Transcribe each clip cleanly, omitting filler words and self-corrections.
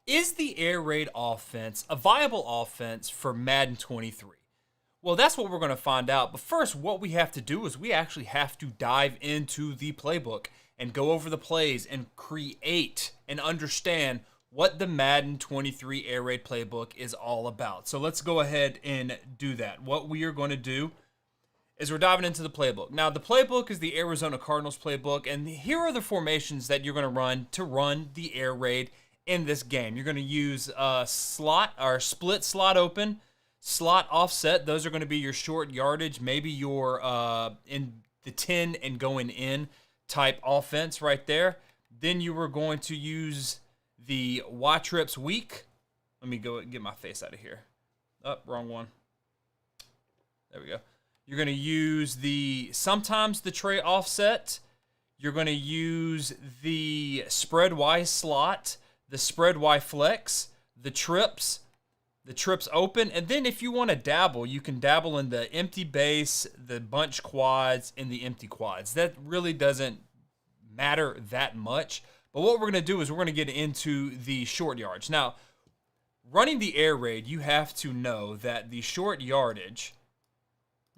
Is the air raid offense a viable offense for Madden 23? Well, that's what we're going to find out. But first, what we have to do is we actually have to dive into the playbook and go over the plays and create and understand what the Madden 23 air raid playbook is all about. So let's go ahead and do that. What we are going to do is we're diving into the playbook. Now, the playbook is the Arizona Cardinals playbook, and here are the formations that you're going to run the air raid in this game. You're going to use slot or split slot open, slot offset. Those are going to be your short yardage, maybe your in the 10 and going in type offense right there. Then you were going to use the Y trips weak. Let me go get my face out of here. Oh, wrong one. There we go. You're going to use sometimes the tray offset. You're going to use the spread Y slot, the spread Y flex, the trips open. And then if you want to dabble, you can dabble in the empty base, the bunch quads, and the empty quads. That really doesn't matter that much. But what we're going to do is we're going to get into the short yards. Now, running the air raid, you have to know that the short yardage,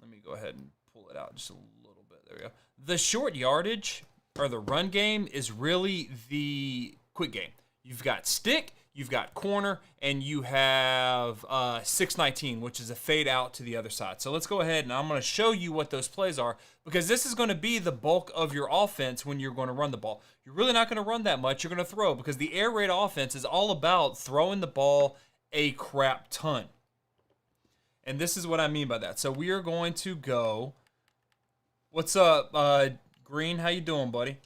let me go ahead and pull it out just a little bit. There we go. The short yardage or the run game is really the quick game. You've got stick, you've got corner, and you have 619, which is a fade out to the other side. So let's go ahead and I'm going to show you what those plays are because this is going to be the bulk of your offense when you're going to run the ball. You're really not going to run that much. You're going to throw because the air raid offense is all about throwing the ball a crap ton. And this is what I mean by that. So we are going to go. What's up, Green? How you doing, buddy?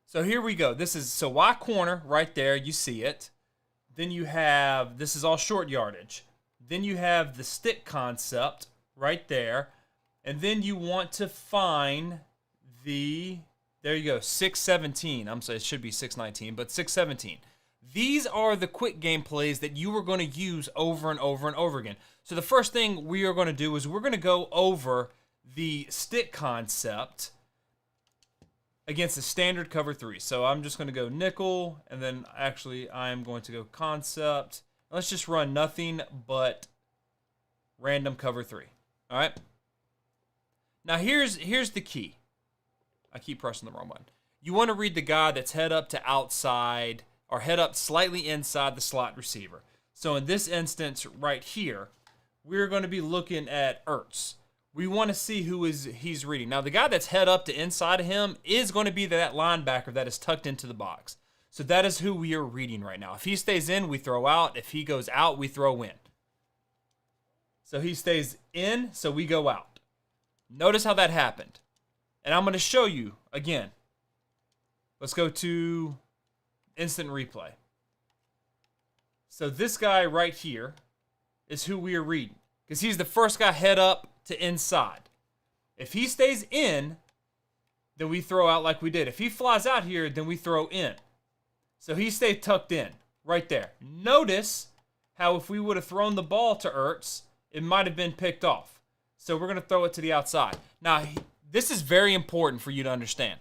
So here we go. This is Y corner right there. You see it. Then you have, this is all short yardage. Then you have the stick concept right there. And then you want to find there you go, 617. I'm sorry, it should be 619, but 617. These are the quick game plays that you are going to use over and over and over again. So the first thing we are going to do is we're going to go over the stick concept against the standard cover 3. So I'm just going to go nickel, and then actually I'm going to go concept. Let's just run nothing but random cover 3. All right. Now here's the key. I keep pressing the wrong button. You want to read the guy that's head up to outside or head up slightly inside the slot receiver. So in this instance right here, we're going to be looking at Ertz. We want to see who he's reading. Now, the guy that's head up to inside of him is going to be that linebacker that is tucked into the box. So that is who we are reading right now. If he stays in, we throw out. If he goes out, we throw in. So he stays in, so we go out. Notice how that happened. And I'm going to show you again. Let's go to instant replay. So this guy right here is who we are reading because he's the first guy head up to inside. If he stays in, then we throw out like we did. If he flies out here, then we throw in. So he stayed tucked in right there. Notice how if we would have thrown the ball to Ertz, it might have been picked off. So we're going to throw it to the outside. Now, this is very important for you to understand.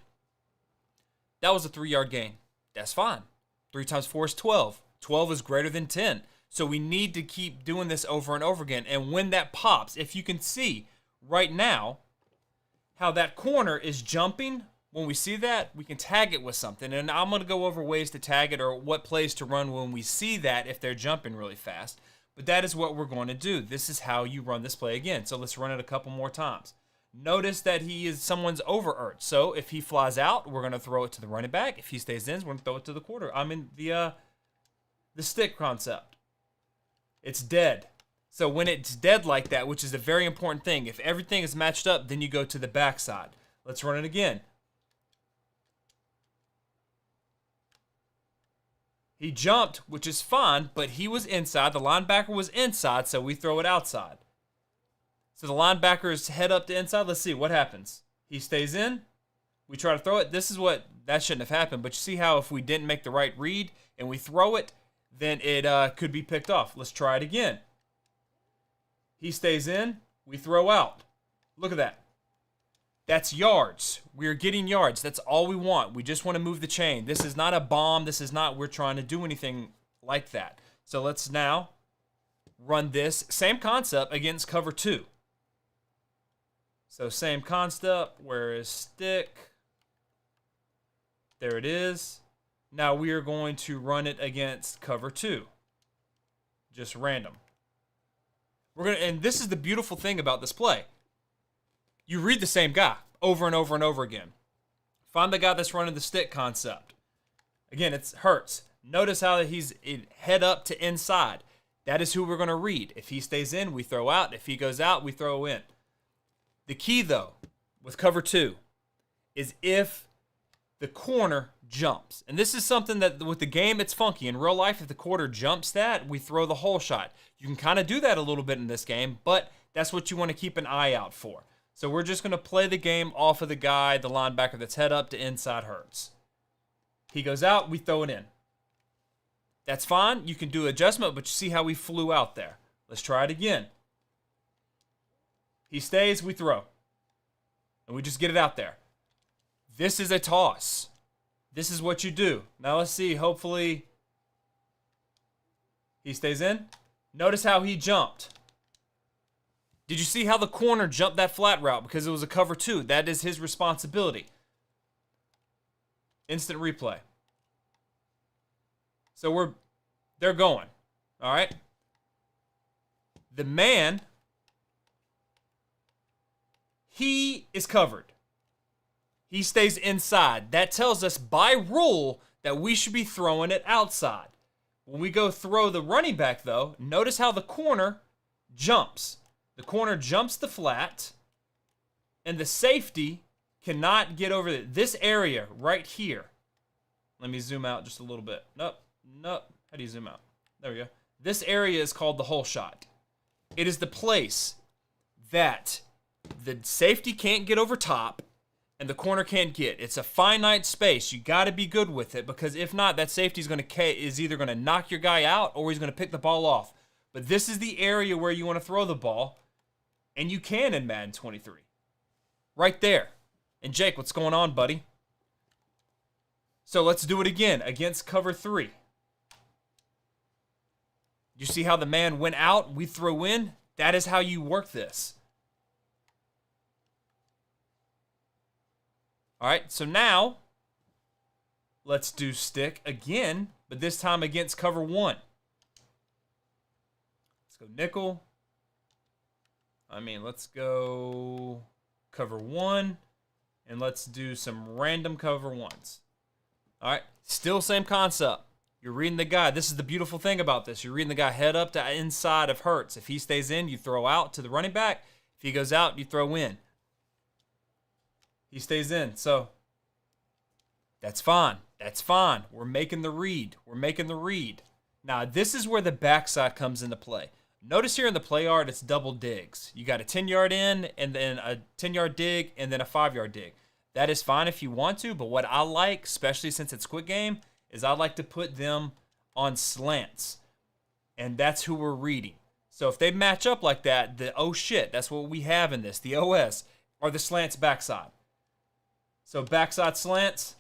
That was a 3-yard gain. That's fine. 3 times 4 is 12. 12 is greater than 10. So we need to keep doing this over and over again. And when that pops, if you can see right now how that corner is jumping, when we see that, we can tag it with something. And I'm going to go over ways to tag it or what plays to run when we see that if they're jumping really fast. But that is what we're going to do. This is how you run this play again. So let's run it a couple more times. Notice that someone's over Ertz. So if he flies out, we're going to throw it to the running back. If he stays in, we're going to throw it to the quarter. I mean the stick concept. It's dead. So when it's dead like that, which is a very important thing, if everything is matched up, then you go to the backside. Let's run it again. He jumped, which is fine, but he was inside. The linebacker was inside, so we throw it outside. So the linebacker is head up to inside. Let's see what happens. He stays in. We try to throw it. This is what, that shouldn't have happened, but you see how if we didn't make the right read and we throw it, then it could be picked off. Let's try it again. He stays in. We throw out. Look at that. That's yards. We're getting yards. That's all we want. We just want to move the chain. This is not a bomb. This is not we're trying to do anything like that. So let's now run this same concept against cover 2. So same concept, where is stick? There it is. Now we are going to run it against cover 2. Just random. And this is the beautiful thing about this play. You read the same guy over and over and over again. Find the guy that's running the stick concept. Again, it's Hurts. Notice how he's head up to inside. That is who we're going to read. If he stays in, we throw out. If he goes out, we throw in. The key, though, with cover 2 is if the corner jumps. And this is something that with the game, it's funky. In real life, if the quarter jumps that, we throw the hole shot. You can kind of do that a little bit in this game, but that's what you want to keep an eye out for. So we're just going to play the game off of the guy, the linebacker that's head up to inside Hurts. He goes out, we throw it in. That's fine. You can do adjustment, but you see how we flew out there. Let's try it again. He stays, we throw. And we just get it out there. This is a toss. This is what you do. Now let's see. Hopefully he stays in. Notice how he jumped. Did you see how the corner jumped that flat route? Because it was a cover 2. That is his responsibility. Instant replay. So they're going. All right. The man, he is covered. He stays inside. That tells us by rule that we should be throwing it outside. When we go throw the running back, though, notice how the corner jumps. The corner jumps the flat, and the safety cannot get over this area right here. Let me zoom out just a little bit. Nope. How do you zoom out? There we go. This area is called the hole shot. It is the place that the safety can't get over top and the corner can't get. It's a finite space. You got to be good with it, because if not, that safety is either going to knock your guy out or he's going to pick the ball off. But this is the area where you want to throw the ball, and you can in Madden 23. Right there. And Jake, what's going on, buddy? So let's do it again against cover 3. You see how the man went out, we throw in? That is how you work this. All right, so now let's do stick again, but this time against cover 1. Let's go nickel. Let's go cover 1, and let's do some random cover 1s. All right, still same concept. You're reading the guy. This is the beautiful thing about this. You're reading the guy head up to inside of Hurts. If he stays in, you throw out to the running back. If he goes out, you throw in. He stays in. So that's fine. That's fine. We're making the read. We're making the read. Now, this is where the backside comes into play. Notice here in the play art, it's double digs. You got a 10-yard in, and then a 10-yard dig, and then a 5-yard dig. That is fine if you want to, but what I like, especially since it's quick game, is I like to put them on slants. And that's who we're reading. So if they match up like that, the oh shit, that's what we have in this. The OS are the slants backside. So backside slants.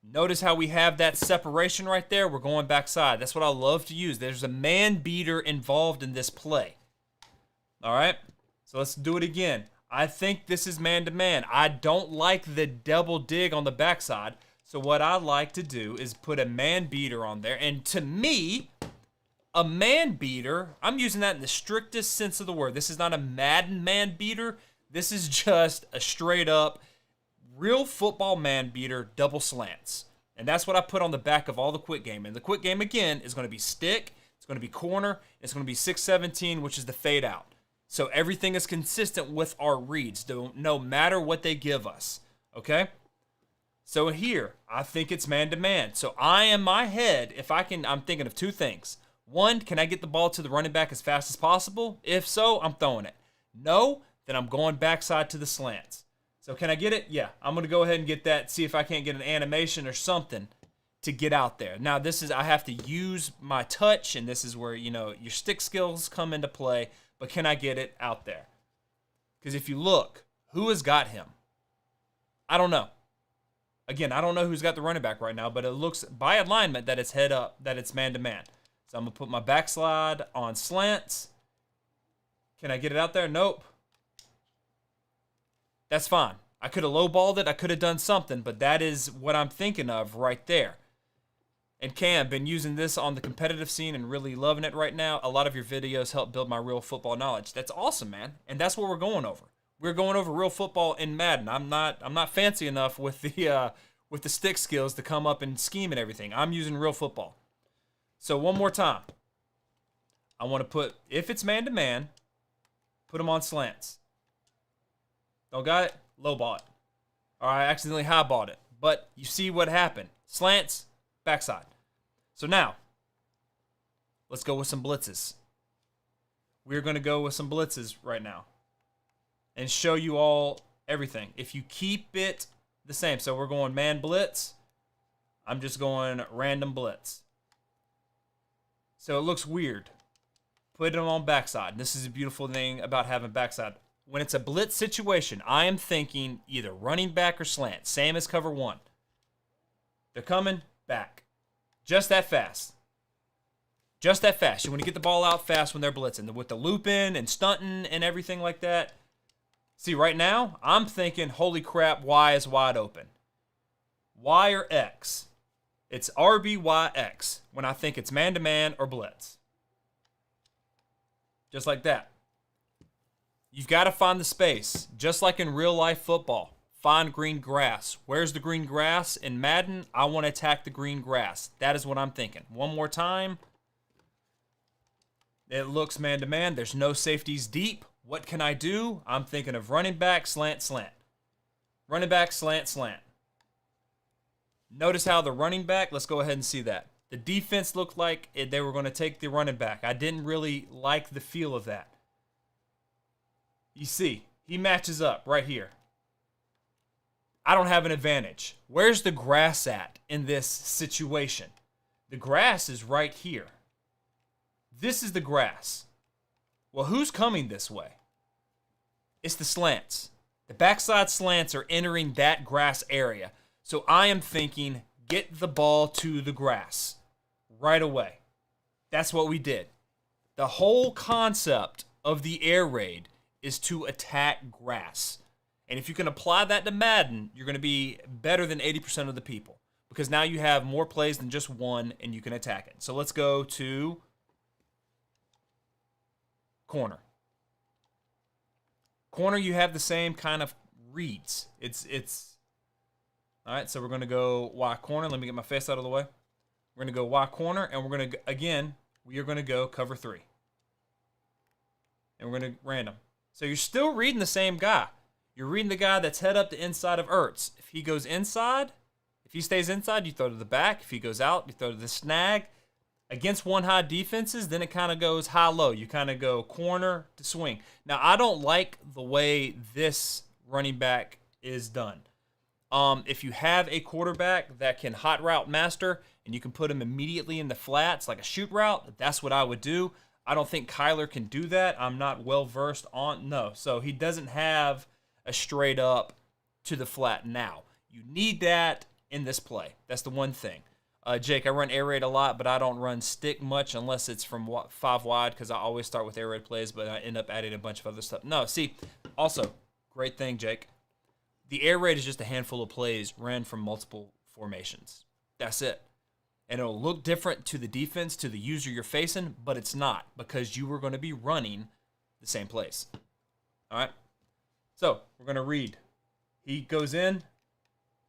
Notice how we have that separation right there. We're going backside. That's what I love to use. There's a man beater involved in this play. All right. So let's do it again. I think this is man-to-man. I don't like the double dig on the backside. So what I like to do is put a man beater on there. And to me, a man beater, I'm using that in the strictest sense of the word. This is not a Madden man beater. This is just a straight up real football man beater, double slants. And that's what I put on the back of all the quick game. And the quick game, again, is going to be stick, it's going to be corner, it's going to be 6-17, which is the fade out. So everything is consistent with our reads, no matter what they give us. Okay? So here, I think it's man-to-man. So in my head, I'm thinking of two things. One, can I get the ball to the running back as fast as possible? If so, I'm throwing it. No, then I'm going backside to the slants. So can I get it? Yeah, I'm going to go ahead and get that, see if I can't get an animation or something to get out there. Now, I have to use my touch, and this is where, your stick skills come into play, but can I get it out there? Because if you look, who has got him? I don't know. Again, I don't know who's got the running back right now, but it looks by alignment that it's head up, that it's man-to-man. So I'm going to put my backslide on slants. Can I get it out there? Nope. That's fine. I could have lowballed it. I could have done something, but that is what I'm thinking of right there. And Cam, been using this on the competitive scene and really loving it right now. A lot of your videos help build my real football knowledge. That's awesome, man. And that's what we're going over. We're going over real football in Madden. I'm not fancy enough with the stick skills to come up and scheme and everything. I'm using real football. So one more time. I want to put, if it's man-to-man, put them on slants. Don't got it? Low ball it. All right, I accidentally high balled it. But you see what happened. Slants, backside. So now, let's go with some blitzes. We're going to go with some blitzes right now and show you all everything. If you keep it the same, so we're going man blitz, I'm just going random blitz. So it looks weird. Put them on backside. This is a beautiful thing about having backside. When it's a blitz situation, I am thinking either running back or slant, same as cover one. They're coming back. Just that fast. Just that fast. You want to get the ball out fast when they're blitzing. With the looping and stunting and everything like that. See, right now, I'm thinking, holy crap, Y is wide open. Y or X. It's RBYX when I think it's man-to-man or blitz. Just like that. You've got to find the space. Just like in real life football. Find green grass. Where's the green grass? In Madden, I want to attack the green grass. That is what I'm thinking. One more time. It looks man-to-man. There's no safeties deep. What can I do? I'm thinking of running back, slant, slant. Running back, slant, slant. Notice how the running back, let's go ahead and see that. The defense looked like they were going to take the running back. I didn't really like the feel of that. You see, he matches up right here. I don't have an advantage. Where's the grass at in this situation? The grass is right here. This is the grass. Well, who's coming this way? It's the slants. The backside slants are entering that grass area. So I am thinking, get the ball to the grass right away. That's what we did. The whole concept of the air raid is to attack grass. And if you can apply that to Madden, you're going to be better than 80% of the people. Because now you have more plays than just one, and you can attack it. So let's go to corner. Corner, you have the same kind of reads. It's all right, so we're going to go Y corner. Let me get my face out of the way. We're going to go Y corner, and we're going to, again, we are going to go cover 3. And we're going to random. So you're still reading the same guy. You're reading the guy that's head up to inside of Ertz. If he goes inside, if he stays inside, you throw to the back. If he goes out, you throw to the snag. Against one-high defenses, then it kind of goes high-low. You kind of go corner to swing. Now, I don't like the way this running back is done. If you have a quarterback that can hot route master and you can put him immediately in the flats like a shoot route, that's what I would do. I don't think Kyler can do that. I'm not well-versed on, no. So he doesn't have a straight up to the flat now. You need that in this play. That's the one thing. Jake, I run air raid a lot, but I don't run stick much unless it's from 5 wide because I always start with air raid plays, but I end up adding a bunch of other stuff. No, see, also, great thing, Jake. The air raid is just a handful of plays ran from multiple formations. That's it. And it'll look different to the defense, to the user you're facing, but it's not because you were going to be running the same plays. All right? So, we're going to read. He goes in,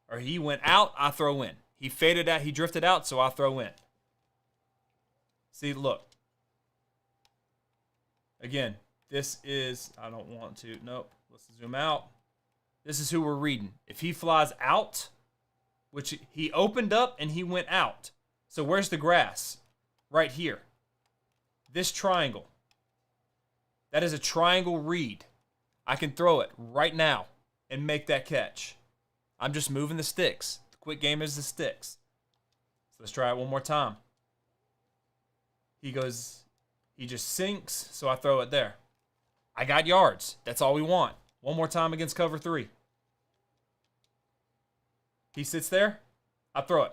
or he went out, I throw in. He faded out, he drifted out, so I throw in. See, look. Again, this is, I don't want to, nope, let's zoom out. This is who we're reading. If he flies out, which he opened up and he went out. So where's the grass? Right here. This triangle. That is a triangle read. I can throw it right now and make that catch. I'm just moving the sticks. The quick game is the sticks. So let's try it one more time. He just sinks, so I throw it there. I got yards. That's all we want. One more time against cover 3. He sits there. I throw it.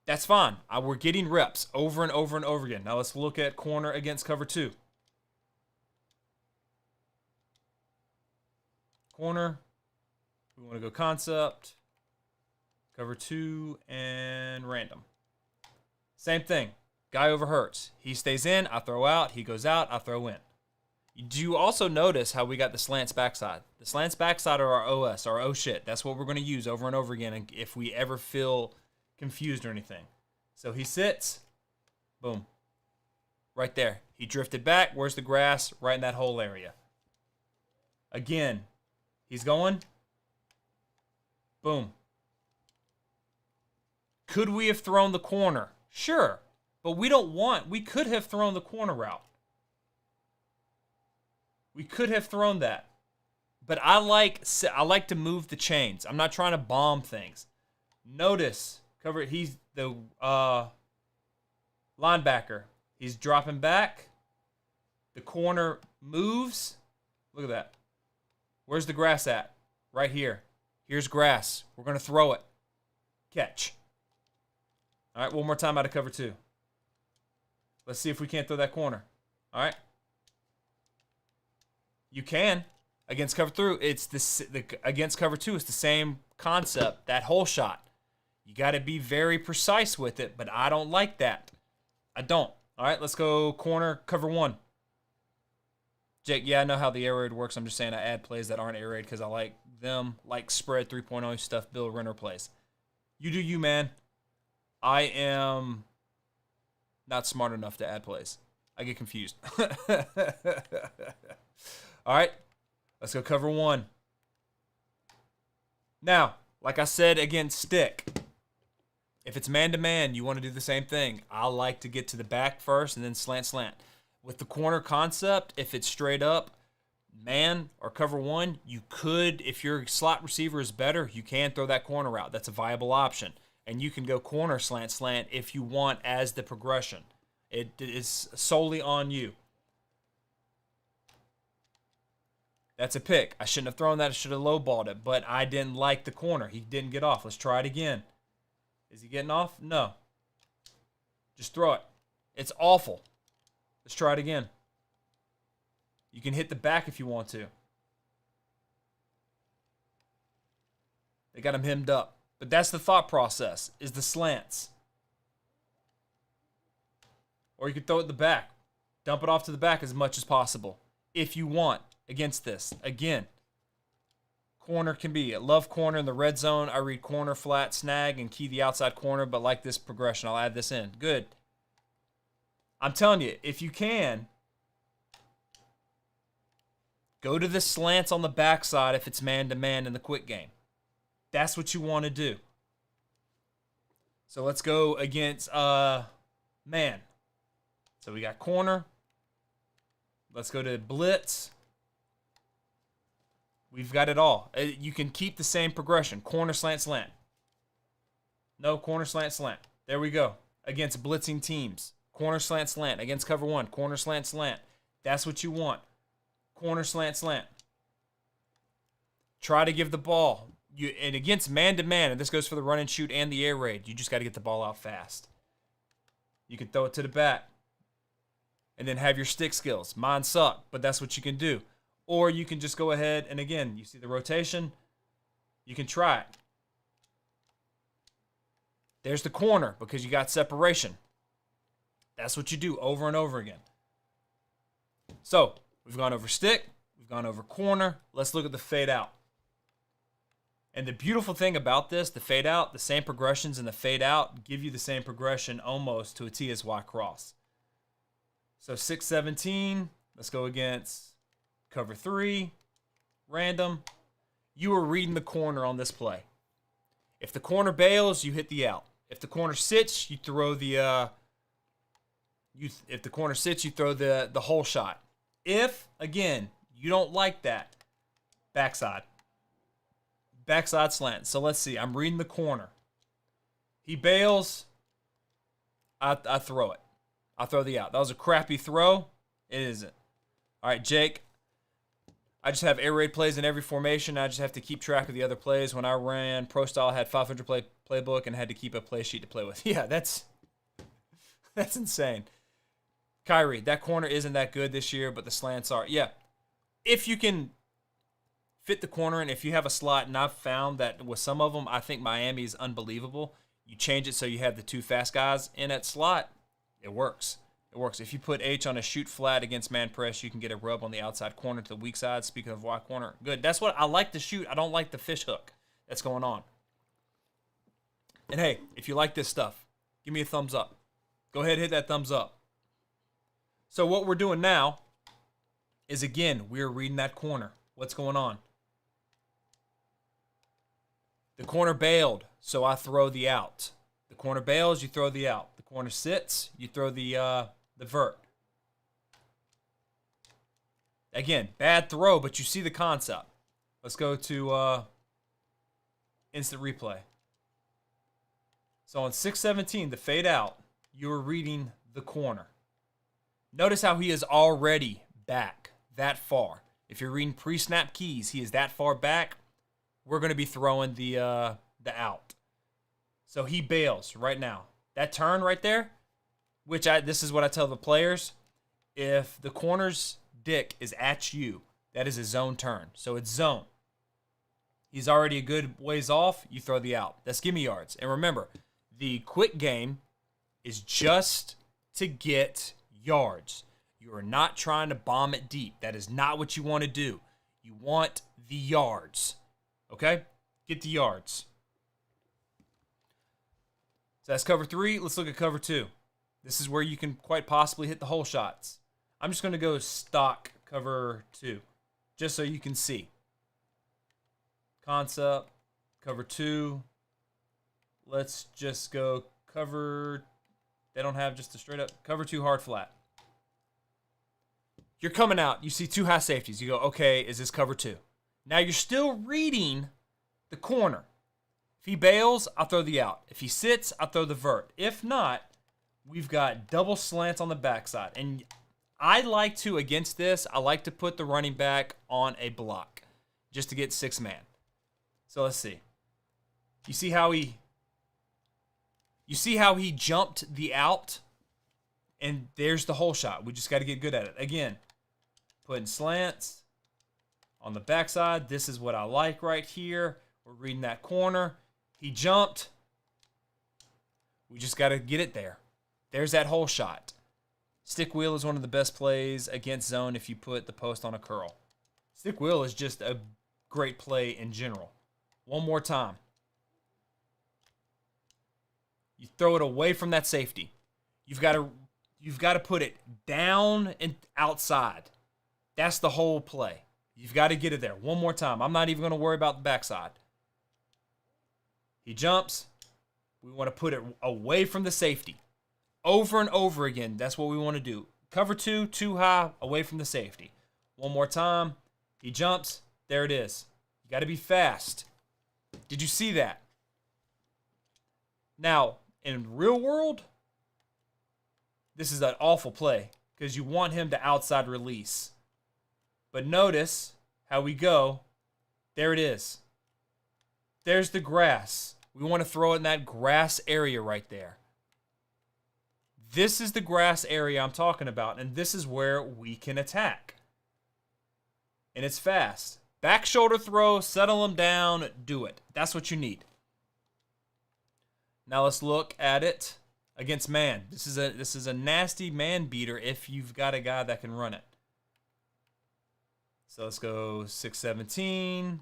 That's fine. We're getting reps over and over and over again. Now let's look at corner against cover 2. Corner. We want to go concept. Cover 2 and random. Same thing. Guy overhurts. He stays in. I throw out. He goes out. I throw in. Do you also notice how we got the slants backside? The slants backside are our OS, our oh shit. That's what we're going to use over and over again if we ever feel confused or anything. So he sits. Boom. Right there. He drifted back. Where's the grass? Right in that whole area. Again. He's going. Boom. Could we have thrown the corner? Sure. But we could have thrown the corner route. We could have thrown that. But I like to move the chains. I'm not trying to bomb things. Notice, he's the linebacker. He's dropping back. The corner moves. Look at that. Where's the grass at? Right here. Here's grass. We're going to throw it. Catch. All right, one more time out of cover 2. Let's see if we can't throw that corner. All right. You can. Against cover 3, against cover 2, it's the same concept. That hole shot. You got to be very precise with it, but I don't like that. I don't. All right, let's go corner, cover 1. Jake, yeah, I know how the air raid works. I'm just saying I add plays that aren't air raid because I like them, like spread 3.0 stuff, Bill Renner plays. You do you, man. I am not smart enough to add plays. I get confused. All right, let's go cover 1. Now, like I said, again, stick. If it's man-to-man, you want to do the same thing. I like to get to the back first and then slant. With the corner concept, if it's straight up man or cover 1, you could, if your slot receiver is better, you can throw that corner out. That's a viable option. And you can go corner slant if you want as the progression. It is solely on you. That's a pick. I shouldn't have thrown that. I should have lowballed it, but I didn't like the corner. He didn't get off. Let's try it again. Is he getting off? No. Just throw it. It's awful. Let's try it again. You can hit the back if you want to. They got him hemmed up. But that's the thought process, is the slants. Or you could throw it in the back. Dump it off to the back as much as possible. If you want, against this. Again, corner can be. I love corner in the red zone. I read corner, flat, snag, and key the outside corner, but like this progression. I'll add this in. Good. I'm telling you, if you can, go to the slants on the backside if it's man-to-man in the quick game. That's what you want to do. So let's go against man. So we got corner. Let's go to blitz. We've got it all. You can keep the same progression. Corner, slant. No, corner, slant. There we go. Against blitzing teams. Corner, slant. Against cover 1. Corner, slant. That's what you want. Corner, slant. Try to give the ball. And against man-to-man, and this goes for the run and shoot and the air raid, you just got to get the ball out fast. You can throw it to the back. And then have your stick skills. Mine suck, but that's what you can do. Or you can just go ahead, and again, you see the rotation. You can try it. There's the corner because you got separation. That's what you do over and over again. So, we've gone over stick. We've gone over corner. Let's look at the fade out. And the beautiful thing about this, the fade out, the same progressions in the fade out give you the same progression almost to a T as Y cross. So 6-17, let's go against cover 3, random. You are reading the corner on this play. If the corner bails, you hit the out. If the corner sits, you throw the if the corner sits, you throw the hole shot. If, again, you don't like that, backside slant. So let's see. I'm reading the corner. He bails. I throw it. I throw the out. That was a crappy throw. It isn't. All right, Jake. I just have air raid plays in every formation. I just have to keep track of the other plays. When I ran Pro Style, I had 500 playbook and had to keep a play sheet to play with. Yeah, that's insane. Kyrie, that corner isn't that good this year, but the slants are. Yeah, if you can fit the corner, and if you have a slot, and I've found that with some of them, I think Miami is unbelievable. You change it so you have the two fast guys in that slot, it works. It works. If you put H on a shoot flat against man press, you can get a rub on the outside corner to the weak side. Speaking of wide corner, good. That's what I like to shoot. I don't like the fish hook that's going on. And hey, if you like this stuff, give me a thumbs up. Go ahead and hit that thumbs up. So what we're doing now is, again, we're reading that corner. What's going on? The corner bailed, so I throw the out. The corner bails, you throw the out. The corner sits, you throw the vert. Again, bad throw, but you see the concept. Let's go to instant replay. So on 6:17, the fade out, you were reading the corner. Notice how he is already back that far. If you're reading pre-snap keys, he is that far back. We're going to be throwing the out. So he bails right now. That turn right there, this is what I tell the players. If the corner's dick is at you, that is a zone turn. So it's zone. He's already a good ways off. You throw the out. That's gimme yards. And remember, the quick game is just to get yards. You are not trying to bomb it deep. That is not what you want to do. You want the yards. Okay? Get the yards. So that's cover 3. Let's look at cover 2. This is where you can quite possibly hit the hole shots. I'm just going to go stock cover 2, just so you can see. Concept, cover 2. Let's just go cover. They don't have just a straight up cover 2 hard flat. You're coming out. You see 2 high safeties. You go, okay, is this cover 2? Now you're still reading the corner. If he bails, I'll throw the out. If he sits, I'll throw the vert. If not, we've got double slants on the backside. And I like to, against this, I like to put the running back on a block just to get 6-man. So let's see. You see how he jumped the out? And there's the hole shot. We just got to get good at it. Again, putting slants on the backside. This is what I like right here. We're reading that corner. He jumped. We just got to get it there. There's that hole shot. Stick wheel is one of the best plays against zone if you put the post on a curl. Stick wheel is just a great play in general. One more time. You throw it away from that safety. You've got to put it down and outside. That's the whole play. You've got to get it there. One more time. I'm not even going to worry about the backside. He jumps. We want to put it away from the safety. Over and over again, that's what we want to do. Cover 2, too high, away from the safety. One more time. He jumps. There it is. You got to be fast. Did you see that? Now, in real world, this is an awful play because you want him to outside release. But notice how we go. There it is. There's the grass. We want to throw it in that grass area right there. This is the grass area I'm talking about, and this is where we can attack. And it's fast. Back shoulder throw, settle them down, do it. That's what you need. Now let's look at it against man. This is a nasty man beater if you've got a guy that can run it. So let's go 617.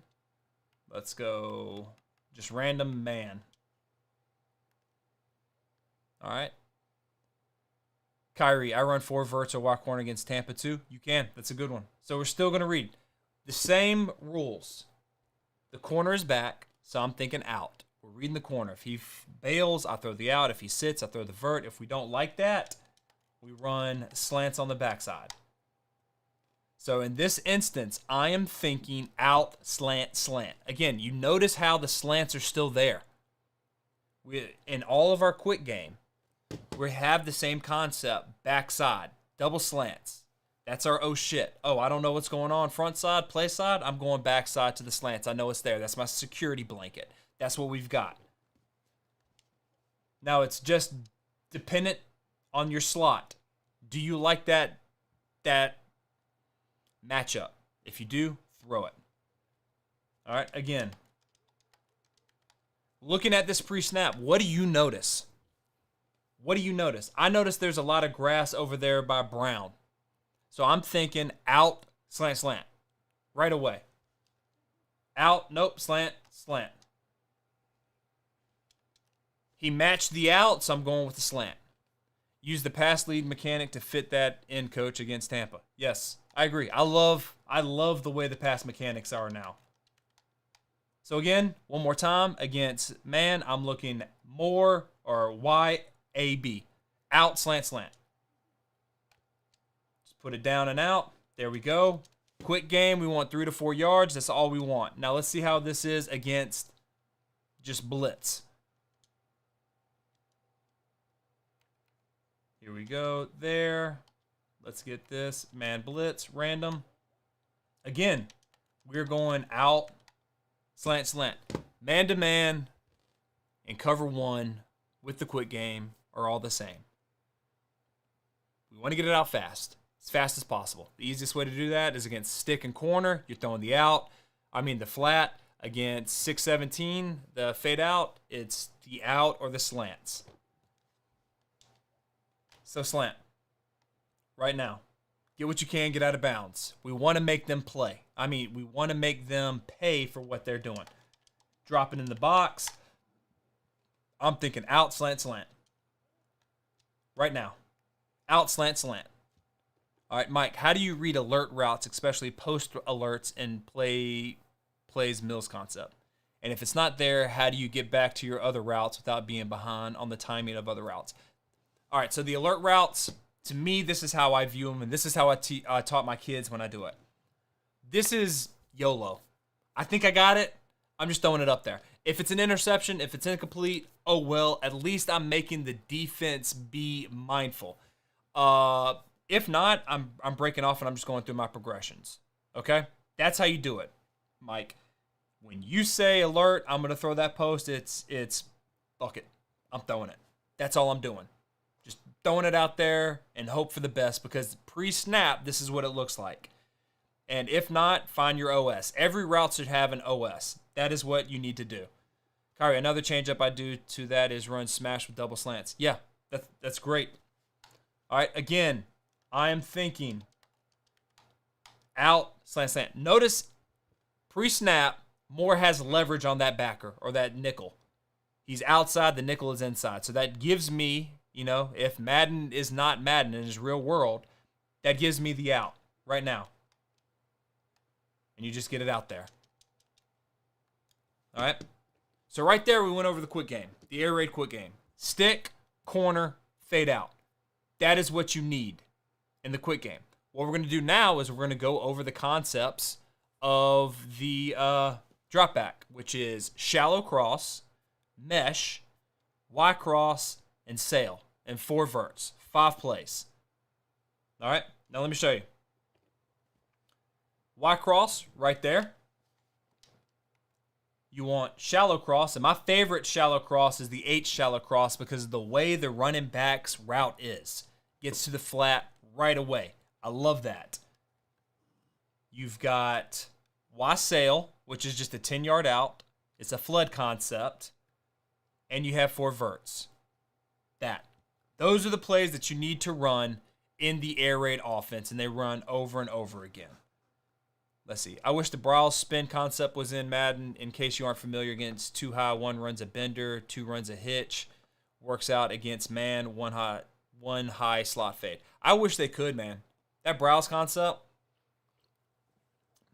Let's go just random man. All right. Kyrie, I run 4 verts or walk corner against Tampa 2. You can. That's a good one. So we're still going to read the same rules. The corner is back, so I'm thinking out. We're reading the corner. If he bails, I throw the out. If he sits, I throw the vert. If we don't like that, we run slants on the backside. So in this instance, I am thinking out, slant, slant. Again, you notice how the slants are still there. In all of our quick game, we have the same concept, backside, double slants. That's our oh shit. Oh, I don't know what's going on front side, play side. I'm going backside to the slants. I know it's there. That's my security blanket. That's what we've got. Now it's just dependent on your slot. Do you like that matchup? If you do, throw it. All right, again. Looking at this pre-snap, what do you notice? What do you notice? I notice there's a lot of grass over there by Brown. So I'm thinking out, slant, slant. Right away. Out, nope, slant, slant. He matched the out, so I'm going with the slant. Use the pass lead mechanic to fit that in, coach, against Tampa. Yes, I agree. I love the way the pass mechanics are now. So again, one more time, against man, I'm looking more or YAB. Out, slant, slant. Just put it down and out. There we go. Quick game. We want 3 to 4 yards. That's all we want. Now let's see how this is against just blitz. Here we go. There. Let's get this. Man blitz. Random. Again, we're going out. Slant, slant. Man to man and cover one with the quick game are all the same. We want to get it out fast. As fast as possible. The easiest way to do that is against stick and corner. You're throwing the flat. Against 617, the fade out, it's the out or the slants. So slant. Right now. Get what you can, get out of bounds. We want to make them play. We want to make them pay for what they're doing. Dropping in the box. I'm thinking out, slant, slant. Right now. Out, slant, slant. All right, Mike, how do you read alert routes, especially post alerts in plays Mills concept? And if it's not there, how do you get back to your other routes without being behind on the timing of other routes? All right, so the alert routes, to me, this is how I view them, and this is how I taught my kids when I do it. This is YOLO. I think I got it. I'm just throwing it up there. If it's an interception, if it's incomplete, oh well, at least I'm making the defense be mindful. If not, I'm breaking off and I'm just going through my progressions. Okay? That's how you do it, Mike. When you say alert, I'm going to throw that post. It's fuck it. I'm throwing it. That's all I'm doing. Just throwing it out there and hope for the best because pre-snap, this is what it looks like. And if not, find your OS. Every route should have an OS. That is what you need to do. Kyrie, another changeup I do to that is run smash with double slants. Yeah, that's great. All right, again, I am thinking out, slant, slant. Notice pre-snap, Moore has leverage on that backer or that nickel. He's outside, the nickel is inside. So that gives me, if Madden is not Madden in his real world, that gives me the out right now. And you just get it out there. All right? So right there, we went over the quick game, the air raid quick game. Stick, corner, fade out. That is what you need in the quick game. What we're going to do now is we're going to go over the concepts of the drop back, which is shallow cross, mesh, Y cross, and sail, and 4 verts, 5 plays. All right, now let me show you. Y cross right there. You want shallow cross, and my favorite shallow cross is the H shallow cross because of the way the running back's route is. Gets to the flat right away. I love that. You've got Y sail, which is just a 10-yard out. It's a flood concept. And you have 4 verts. Those are the plays that you need to run in the air raid offense, and they run over and over again. Let's see. I wish the Browse spin concept was in Madden. In case you aren't familiar, against 2 high, 1 runs a bender, 2 runs a hitch. Works out against man, 1 high slot fade. I wish they could, man. That Browse concept.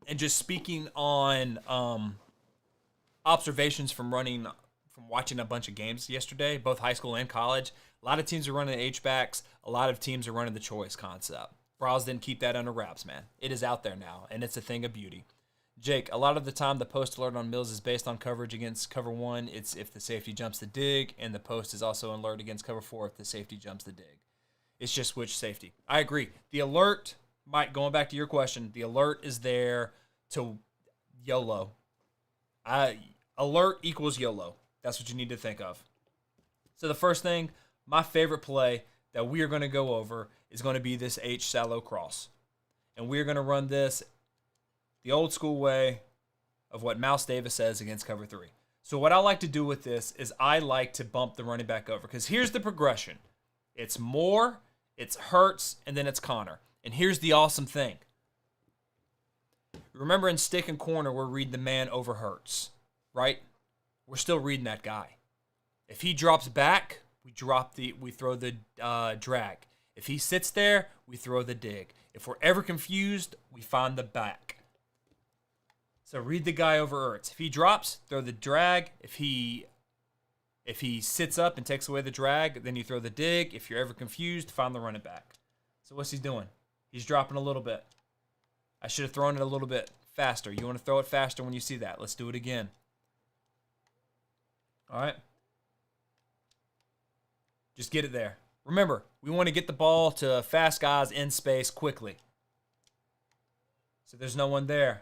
And just speaking on observations from watching a bunch of games yesterday, both high school and college. A lot of teams are running H-backs. A lot of teams are running the choice concept. Browse didn't keep that under wraps, man. It is out there now, and it's a thing of beauty. Jake, a lot of the time the post alert on Mills is based on coverage against cover 1. It's if the safety jumps the dig, and the post is also alert against cover 4 if the safety jumps the dig. It's just which safety. I agree. The alert Mike, going back to your question, the alert is there to YOLO. Alert equals YOLO. That's what you need to think of. So the first thing, my favorite play that we are going to go over is going to be this H shallow cross. And we're going to run this the old school way of what Mouse Davis says against cover 3. So what I like to do with this is I like to bump the running back over, because here's the progression. It's Moore, it's Hurts, and then it's Connor. And here's the awesome thing. Remember, in stick and corner, we're reading the man over Hurts, right? We're still reading that guy. If he drops back, we throw the drag. If he sits there, we throw the dig. If we're ever confused, we find the back. So read the guy over Ertz. If he drops, throw the drag. If he sits up and takes away the drag, then you throw the dig. If you're ever confused, find the running back. So what's he doing? He's dropping a little bit. I should have thrown it a little bit faster. You want to throw it faster when you see that. Let's do it again. All right. Just get it there. Remember, we want to get the ball to fast guys in space quickly. So there's no one there.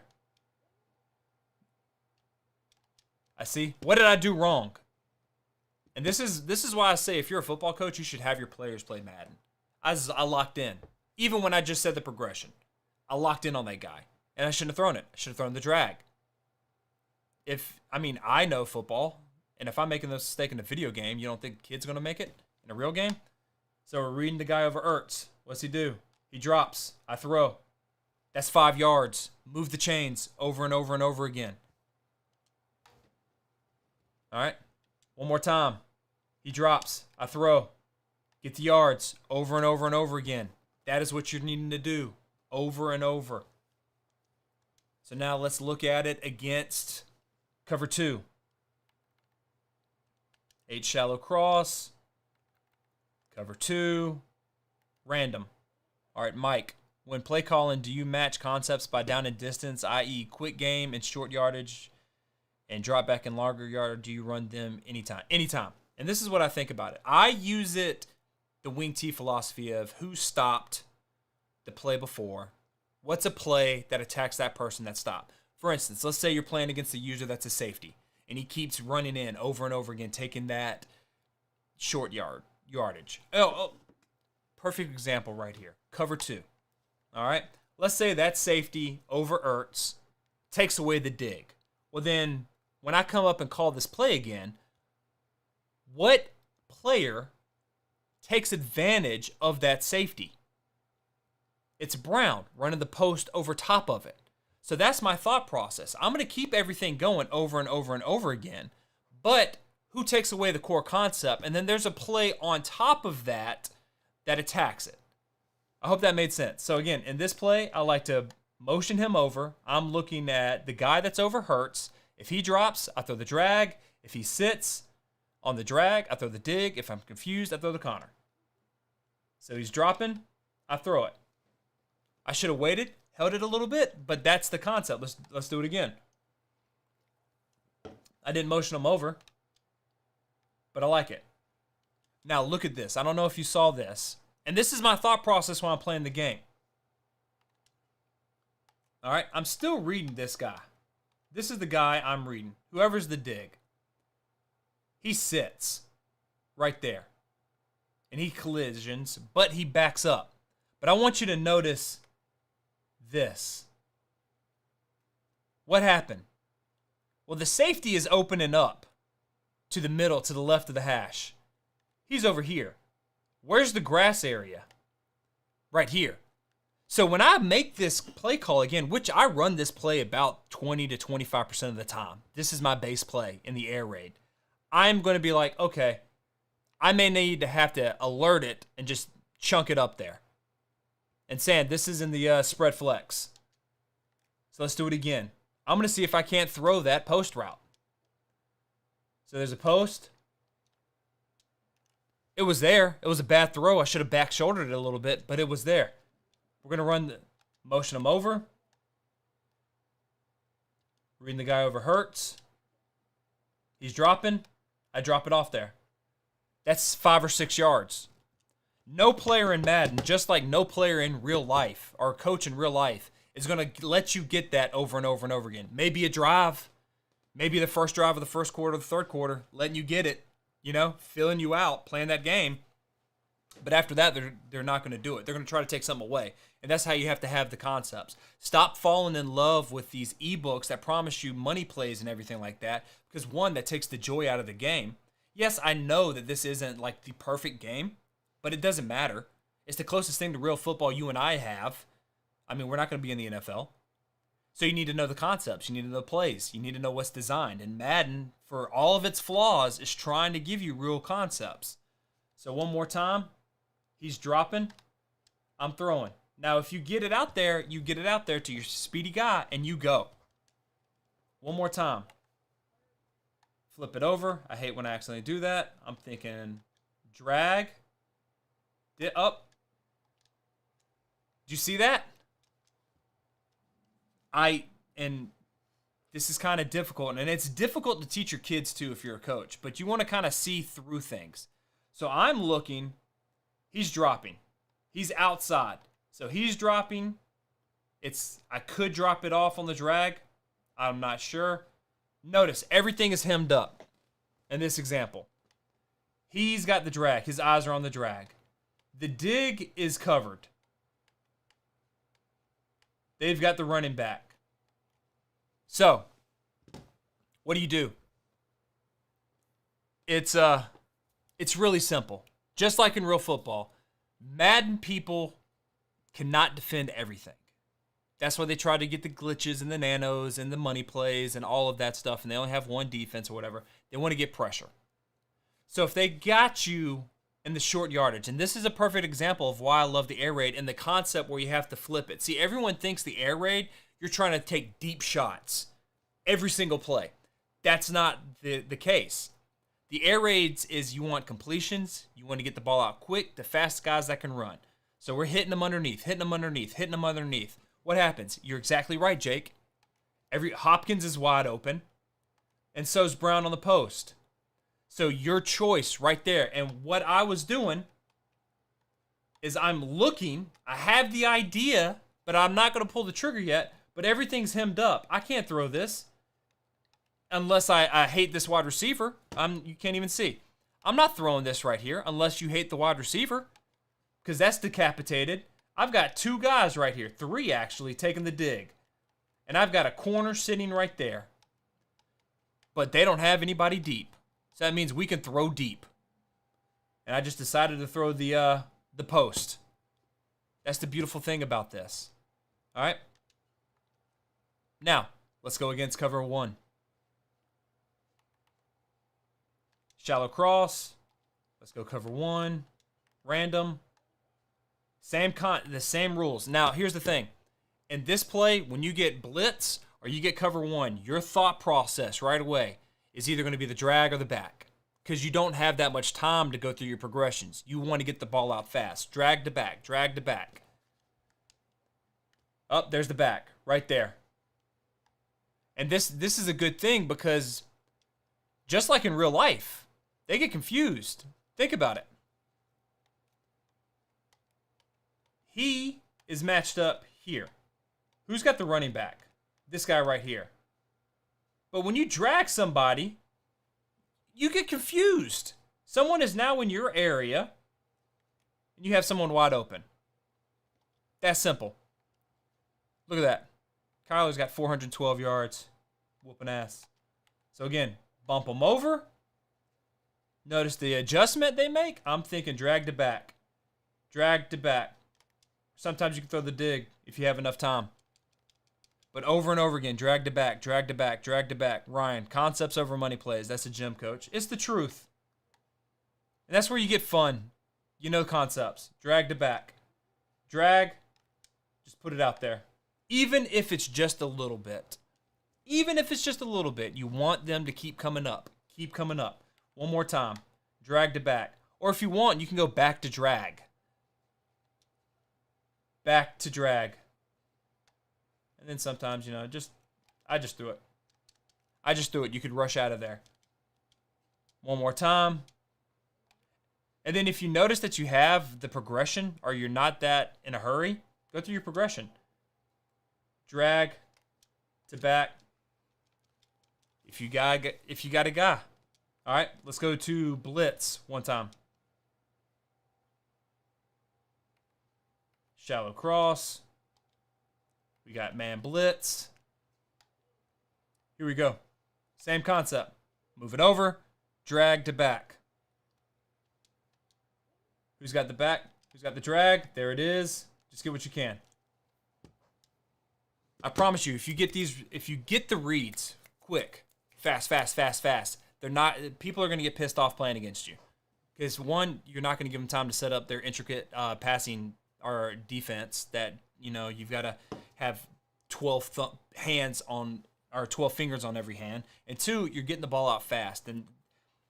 I see. What did I do wrong? And this is why I say, if you're a football coach, you should have your players play Madden. I locked in. Even when I just said the progression, I locked in on that guy. And I shouldn't have thrown it. I should have thrown the drag. I know football. And if I'm making this mistake in a video game, you don't think kids are going to make it in a real game? So we're reading the guy over Ertz. What's he do? He drops. I throw. That's 5 yards. Move the chains over and over and over again. All right. One more time. He drops. I throw. Get the yards over and over and over again. That is what you're needing to do over and over. So now let's look at it against cover 2. 8 shallow cross. Cover 2. Random. All right, Mike. When play calling, do you match concepts by down and distance, i.e. quick game and short yardage, and drop back and longer yard, or do you run them anytime? Anytime. And this is what I think about it. I use it, the wing T philosophy of who stopped the play before. What's a play that attacks that person that stopped? For instance, let's say you're playing against a user that's a safety, and he keeps running in over and over again, taking that short yardage. Perfect example right here. Cover 2. All right? Let's say that safety over Ertz takes away the dig. Well, then, when I come up and call this play again, what player takes advantage of that safety? It's Brown running the post over top of it. So that's my thought process. I'm going to keep everything going over and over and over again, but who takes away the core concept? And then there's a play on top of that that attacks it. I hope that made sense. So again, in this play, I like to motion him over. I'm looking at the guy that's over Hurts. If he drops, I throw the drag. If he sits on the drag, I throw the dig. If I'm confused, I throw the Connor. So he's dropping, I throw it. I should have waited, held it a little bit, but that's the concept. Let's do it again. I didn't motion him over, but I like it. Now look at this. I don't know if you saw this. And this is my thought process when I'm playing the game. All right, I'm still reading this guy. This is the guy I'm reading. Whoever's the dig. He sits right there. And he collisions, but he backs up. But I want you to notice this. What happened? Well, the safety is opening up to the middle, to the left of the hash. He's over here. Where's the grass area? Right here. So when I make this play call again, which I run this play about 20 to 25% of the time. This is my base play in the air raid. I'm going to be like, okay, I may need to have to alert it and just chunk it up there. And saying this is in the spread flex. So let's do it again. I'm going to see if I can't throw that post route. So there's a post. It was there. It was a bad throw. I should have back shouldered it a little bit, but it was there. We're going to run the motion him over. Reading the guy over Hurts. He's dropping. I drop it off there. That's 5 or 6 yards. No player in Madden, just like no player in real life or coach in real life, is going to let you get that over and over and over again. Maybe a drive, maybe the first drive of the first quarter, the third quarter, letting you get it, filling you out, playing that game. But after that, they're not going to do it. They're going to try to take something away. And that's how you have to have the concepts. Stop falling in love with these ebooks that promise you money plays and everything like that, because one, that takes the joy out of the game. Yes, I know that this isn't like the perfect game, but it doesn't matter. It's the closest thing to real football you and I have. I mean, we're not going to be in the NFL. So you need to know the concepts. You need to know the plays. You need to know what's designed. And Madden, for all of its flaws, is trying to give you real concepts. So one more time. He's dropping. I'm throwing. Now, if you get it out there, you get it out there to your speedy guy, and you go. One more time. Flip it over. I hate when I accidentally do that. I'm thinking drag. Up. Did you see that? And this is kind of difficult, and it's difficult to teach your kids too if you're a coach, but you want to kind of see through things. So I'm looking, he's dropping. He's outside. So he's dropping. I could drop it off on the drag. I'm not sure. Notice everything is hemmed up in this example. He's got the drag. His eyes are on the drag. The dig is covered. They've got the running back. So, what do? It's really simple. Just like in real football, Madden people cannot defend everything. That's why they try to get the glitches and the nanos and the money plays and all of that stuff, and they only have one defense or whatever. They want to get pressure. So if they got you in the short yardage, and this is a perfect example of why I love the air raid and the concept where you have to flip it. See, everyone thinks the air raid, you're trying to take deep shots every single play. That's not the case. The air raids is you want completions, you want to get the ball out quick, the fast guys that can run. So we're hitting them underneath, hitting them underneath, hitting them underneath. What happens? You're exactly right, Jake. Hopkins is wide open, and so's Brown on the post. So your choice right there. And what I was doing is I'm looking. I have the idea, but I'm not going to pull the trigger yet. But everything's hemmed up. I can't throw this unless I hate this wide receiver. You can't even see. I'm not throwing this right here unless you hate the wide receiver, because that's decapitated. I've got two guys right here, three actually, taking the dig. And I've got a corner sitting right there. But they don't have anybody deep. So that means we can throw deep. And I just decided to throw the post. That's the beautiful thing about this. All right? Now, let's go against cover one. Shallow cross. Let's go cover one. Random. The same rules. Now, here's the thing. In this play, when you get blitz or you get cover one, your thought process right away is either going to be the drag or the back, because you don't have that much time to go through your progressions. You want to get the ball out fast. Drag to back, drag to back. Oh, there's the back right there. And this is a good thing, because just like in real life, they get confused. Think about it. He is matched up here. Who's got the running back? This guy right here. But when you drag somebody, you get confused. Someone is now in your area, and you have someone wide open. That's simple. Look at that. Kyler's got 412 yards. Whooping ass. So again, bump them over. Notice the adjustment they make. I'm thinking drag to back. Drag to back. Sometimes you can throw the dig if you have enough time. But over and over again, drag to back, drag to back, drag to back. Ryan, concepts over money plays. That's a gym coach. It's the truth. And that's where you get fun. You know concepts. Drag to back. Drag. Just put it out there. Even if it's just a little bit. Even if it's just a little bit, you want them to keep coming up. Keep coming up. One more time. Drag to back. Or if you want, you can go back to drag. Back to drag. And then sometimes, I just threw it. I just threw it. You could rush out of there. One more time. And then if you notice that you have the progression or you're not that in a hurry, go through your progression. Drag to back. If you got a guy. All right, let's go to blitz one time. Shallow cross. We got man blitz. Here we go. Same concept. Move it over. Drag to back. Who's got the back? Who's got the drag? There it is. Just get what you can. I promise you, if you get the reads quick, fast, they're not. People are going to get pissed off playing against you. Because one, you're not going to give them time to set up their intricate passing or defense that, you've got to have 12 hands on, or 12 fingers on every hand. And two, you're getting the ball out fast. And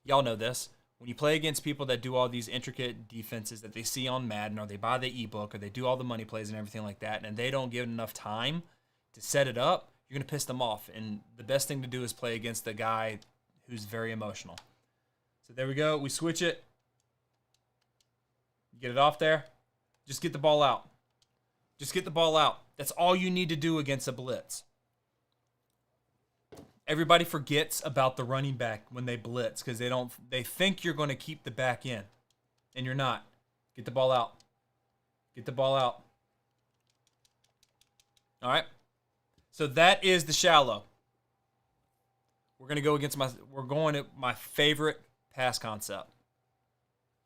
y'all know this. When you play against people that do all these intricate defenses that they see on Madden, or they buy the ebook, or they do all the money plays and everything like that, and they don't give enough time to set it up, you're going to piss them off. And the best thing to do is play against the guy who's very emotional. So there we go. We switch it. Get it off there. Just get the ball out. Just get the ball out. That's all you need to do against a blitz. Everybody forgets about the running back when they blitz because they think you're going to keep the back in, and you're not. Get the ball out. Get the ball out. All right. So that is the shallow. We're going to go against we're going to my favorite pass concept.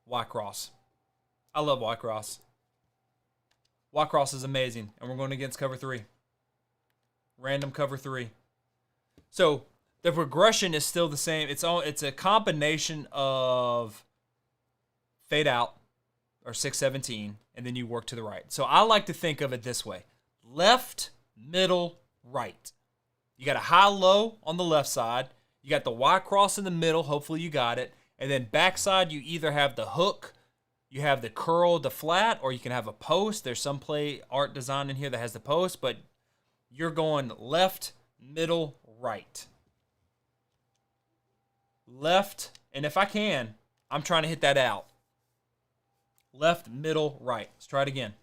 Y cross. I love Y cross. Y cross is amazing, and we're going against cover 3. Random cover 3. So the progression is still the same. It's a combination of fade out or 6-17, and then you work to the right. So I like to think of it this way: left, middle, right. You got a high-low on the left side. You got the Y cross in the middle. Hopefully you got it. And then backside, you either have the hook, you have the curl, the flat, or you can have a post. There's some play art design in here that has the post, but you're going left, middle, right. Left, and if I can, I'm trying to hit that out. Left, middle, right. Let's try it again.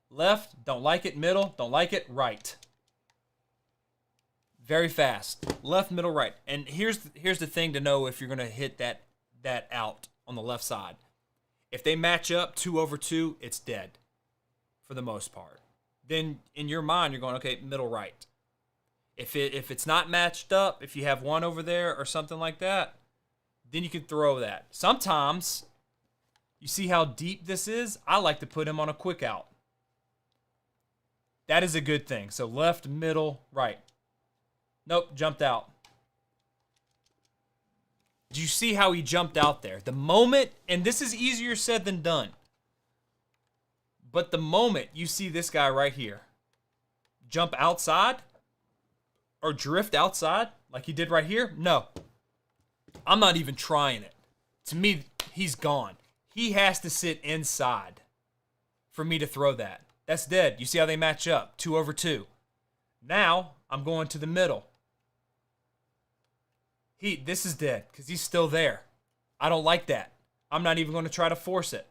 Left, don't like it. Middle, don't like it. Right. Very fast. Left, middle, right. And here's the thing to know if you're going to hit that out on the left side. If they match up 2 over 2, it's dead for the most part. Then in your mind, you're going, okay, middle, right. If it's not matched up, if you have 1 over there or something like that, then you can throw that. Sometimes, you see how deep this is? I like to put him on a quick out. That is a good thing. So left, middle, right. Nope, jumped out. Do you see how he jumped out there? The moment, and this is easier said than done, but the moment you see this guy right here jump outside or drift outside like he did right here, no. I'm not even trying it. To me, he's gone. He has to sit inside for me to throw that. That's dead. You see how they match up? 2 over 2. Now, I'm going to the middle. This is dead because he's still there. I don't like that. I'm not even going to try to force it.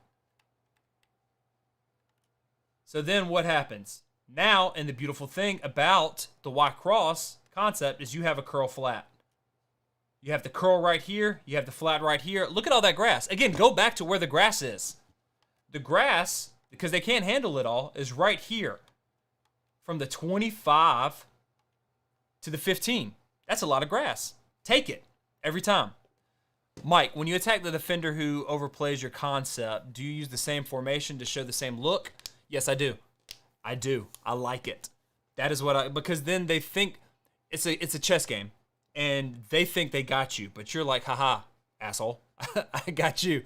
So then what happens? Now, and the beautiful thing about the Y cross concept is you have a curl flat. You have the curl right here. You have the flat right here. Look at all that grass. Again, go back to where the grass is. The grass, because they can't handle it all, is right here. From the 25 to the 15. That's a lot of grass. Take it every time. Mike, when you attack the defender who overplays your concept, do you use the same formation to show the same look? Yes, I do. I do. I like it. That is what because then they think it's a chess game and they think they got you, but you're like, haha, asshole. I got you.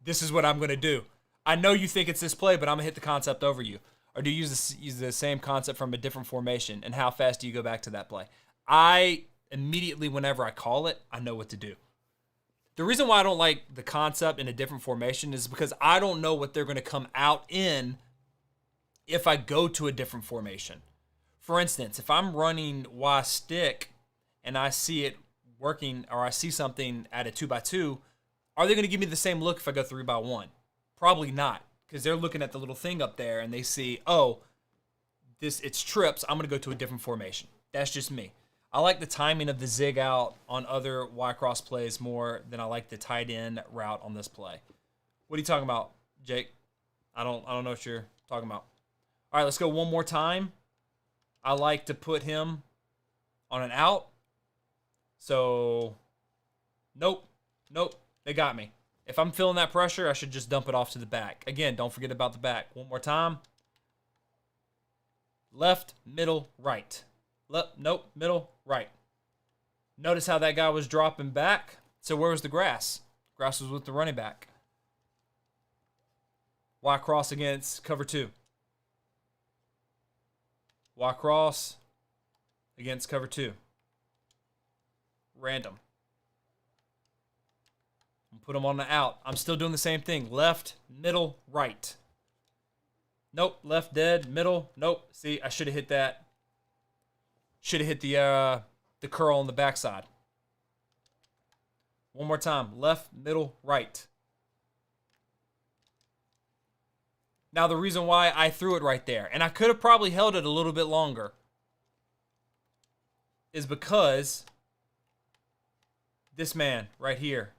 This is what I'm going to do. I know you think it's this play, but I'm going to hit the concept over you. Or do you use the same concept from a different formation? And how fast do you go back to that play? I immediately, whenever I call it, I know what to do. The reason why I don't like the concept in a different formation is because I don't know what they're going to come out in if I go to a different formation. For instance, if I'm running Y stick and I see it working, or I see something at a 2x2, Are they going to give me the same look if I go 3-by-1? Probably not, because they're looking at the little thing up there and they see, oh, it's trips. I'm going to go to a different formation. That's just me. I like the timing of the zig out on other Y cross plays more than I like the tight end route on this play. What are you talking about, Jake? I don't know what you're talking about. All right, let's go one more time. I like to put him on an out. So, nope. They got me. If I'm feeling that pressure, I should just dump it off to the back. Again, don't forget about the back. One more time. Left, middle, right. Nope, middle, right. Notice how that guy was dropping back. So where was the grass? Grass was with the running back. Y cross against cover 2. Y cross against cover 2. Random. Put him on the out. I'm still doing the same thing. Left, middle, right. Nope, left dead, middle, nope. See, I should have hit that. Should have hit the curl on the backside. One more time. Left, middle, right. Now, the reason why I threw it right there, and I could have probably held it a little bit longer, is because this man right here,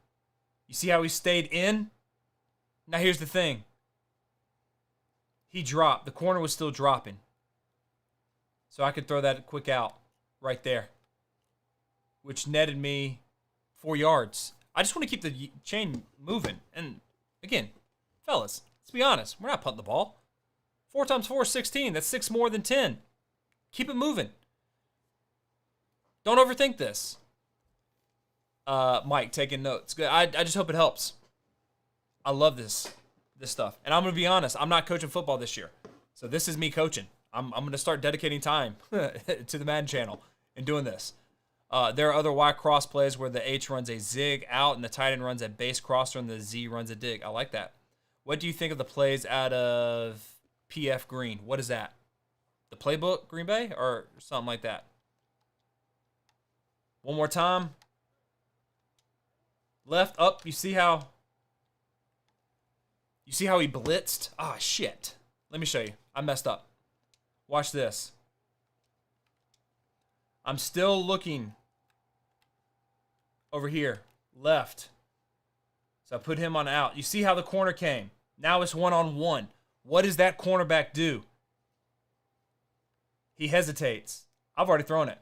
you see how he stayed in? Now, here's the thing. He dropped. The corner was still dropping. So I could throw that quick out right there, which netted me 4 yards. I just want to keep the chain moving. And again, fellas, let's be honest. We're not punting the ball. 4 times 4 is 16. That's 6 more than 10. Keep it moving. Don't overthink this. Mike, taking notes. Good. I just hope it helps. I love this stuff. And I'm going to be honest. I'm not coaching football this year. So this is me coaching. I'm going to start dedicating time to the Madden channel and doing this. There are other Y cross plays where the H runs a zig out and the tight end runs a base crosser and the Z runs a dig. I like that. What do you think of the plays out of PF Green? What is that? The Playbook, Green Bay, or something like that? One more time. Left, up. You see how he blitzed? Ah, shit. Let me show you. I messed up. Watch this. I'm still looking over here. Left. So I put him on out. You see how the corner came? Now it's one-on-one. What does that cornerback do? He hesitates. I've already thrown it.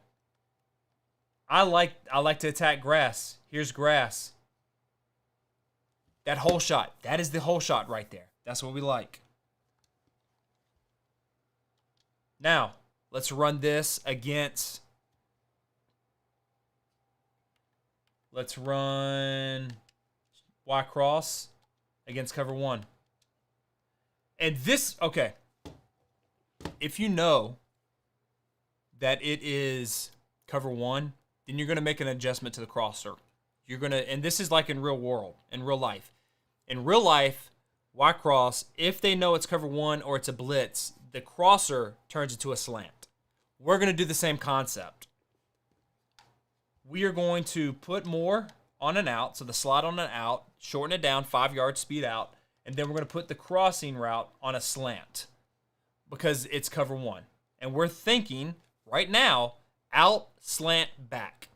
I like to attack grass. Here's grass. That hole shot. That is the hole shot right there. That's what we like. Now, let's run this against... Let's run Y cross against cover 1. And this... Okay. If you know that it is cover 1, then you're going to make an adjustment to the crosser. You're going to... And this is like in real world, in real life. In real life, Y cross, if they know it's cover 1 or it's a blitz, the crosser turns into a slant. We're going to do the same concept. We are going to put more on an out, so the slot on an out, shorten it down, 5 yards, speed out, and then we're going to put the crossing route on a slant because it's cover 1. And we're thinking right now, out, slant, back.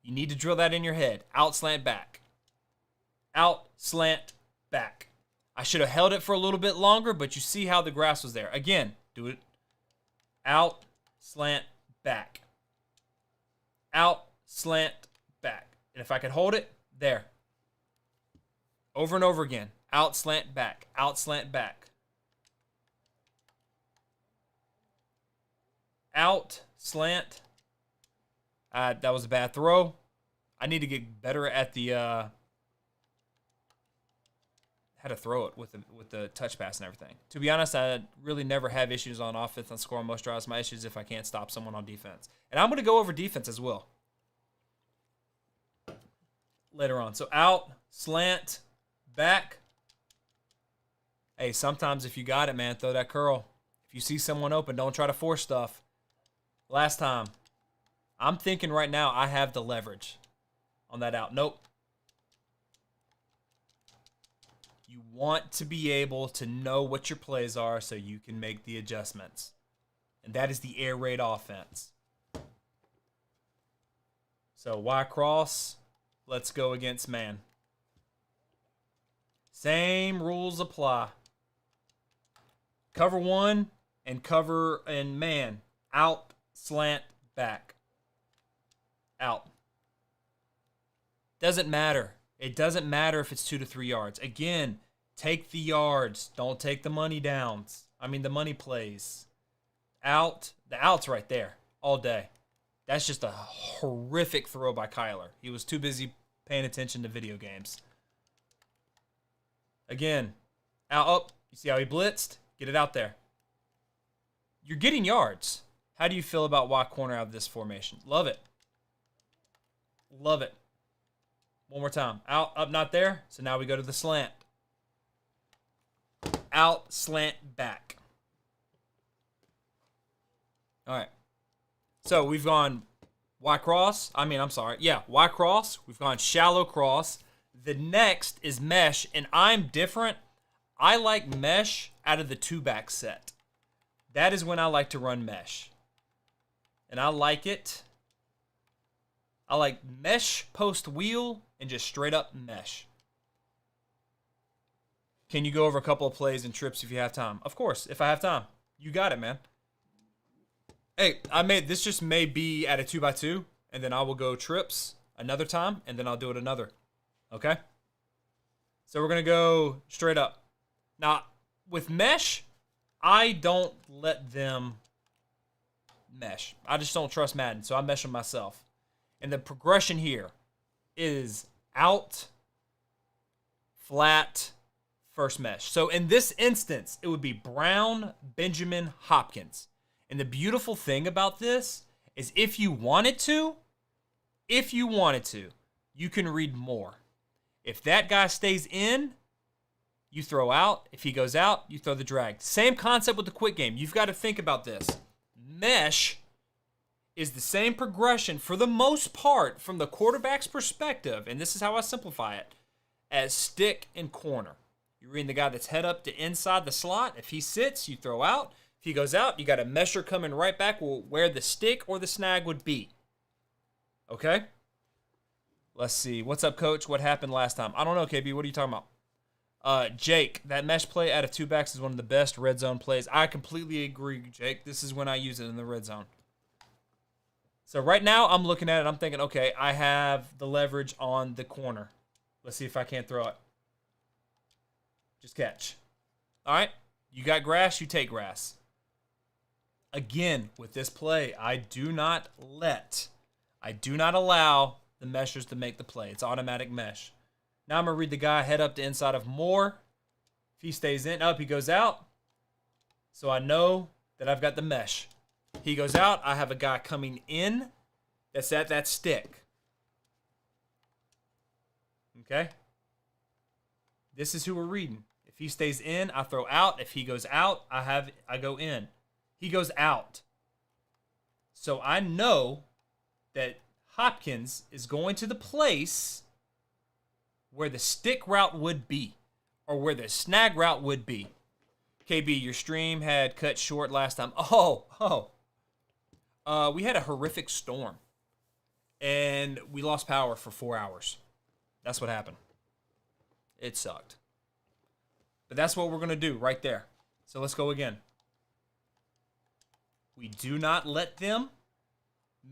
You need to drill that in your head. Out, slant, back. Out, slant, back. I should have held it for a little bit longer, but you see how the grass was there. Again, do it. Out, slant, back. Out, slant, back. And if I could hold it, there. Over and over again. Out, slant, back. Out, slant, back. Out, slant. That was a bad throw. I need to get better at the... how to throw it with the touch pass and everything. To be honest, I really never have issues on offense and scoring most drives. My issues if I can't stop someone on defense. And I'm going to go over defense as well later on. So out, slant, back. Hey, sometimes if you got it, man, throw that curl. If you see someone open, don't try to force stuff. Last time. I'm thinking right now I have the leverage on that out. Nope. You want to be able to know what your plays are so you can make the adjustments. And that is the air raid offense. So Y cross, let's go against man. Same rules apply. Cover one and cover and man. Out, slant, back. Out. Doesn't matter. It doesn't matter if it's 2 to 3 yards. Again, take the yards. Don't take the money downs. I mean the money plays. Out. The out's right there all day. That's just a horrific throw by Kyler. He was too busy paying attention to video games. Again, out. Oh, you see how he blitzed? Get it out there. You're getting yards. How do you feel about Y corner out of this formation? Love it. Love it. One more time. Out, up, not there. So now we go to the slant. Out, slant, back. All right. So we've gone Y cross. Y cross. We've gone shallow cross. The next is mesh, and I'm different. I like mesh out of the 2-back set. That is when I like to run mesh. And I like it. I like mesh post wheel and just straight up mesh. Can you go over a couple of plays and trips if you have time? Of course, if I have time. You got it, man. Hey, this just may be at a 2x2, and then I will go trips another time, and then I'll do it another. Okay? So we're going to go straight up. Now, with mesh, I don't let them mesh. I just don't trust Madden, so I mesh them myself. And the progression here is out, flat, first mesh. So in this instance, it would be Brown, Benjamin, Hopkins. And the beautiful thing about this is if you wanted to, you can read more. If that guy stays in, you throw out. If he goes out, you throw the drag. Same concept with the quick game. You've got to think about this. Mesh is the same progression for the most part from the quarterback's perspective, and this is how I simplify it, as stick and corner. You're reading the guy that's head up to inside the slot. If he sits, you throw out. If he goes out, you got a mesher coming right back where the stick or the snag would be. Okay? Let's see. What's up, coach? What happened last time? I don't know, KB. What are you talking about? Jake, that mesh play out of 2 backs is one of the best red zone plays. I completely agree, Jake. This is when I use it in the red zone. So right now, I'm looking at it. I'm thinking, okay, I have the leverage on the corner. Let's see if I can't throw it. Just catch. All right. You got grass, you take grass. Again, with this play, I do not allow the meshers to make the play. It's automatic mesh. Now I'm going to read the guy head up to inside of Moore. If he stays in, up, he goes out. So I know that I've got the mesh. He goes out. I have a guy coming in that's at that stick. Okay? This is who we're reading. If he stays in, I throw out. If he goes out, I go in. He goes out. So I know that Hopkins is going to the place where the stick route would be or where the snag route would be. KB, your stream had cut short last time. We had a horrific storm, and we lost power for 4 hours. That's what happened. It sucked. But that's what we're going to do right there. So let's go again. We do not let them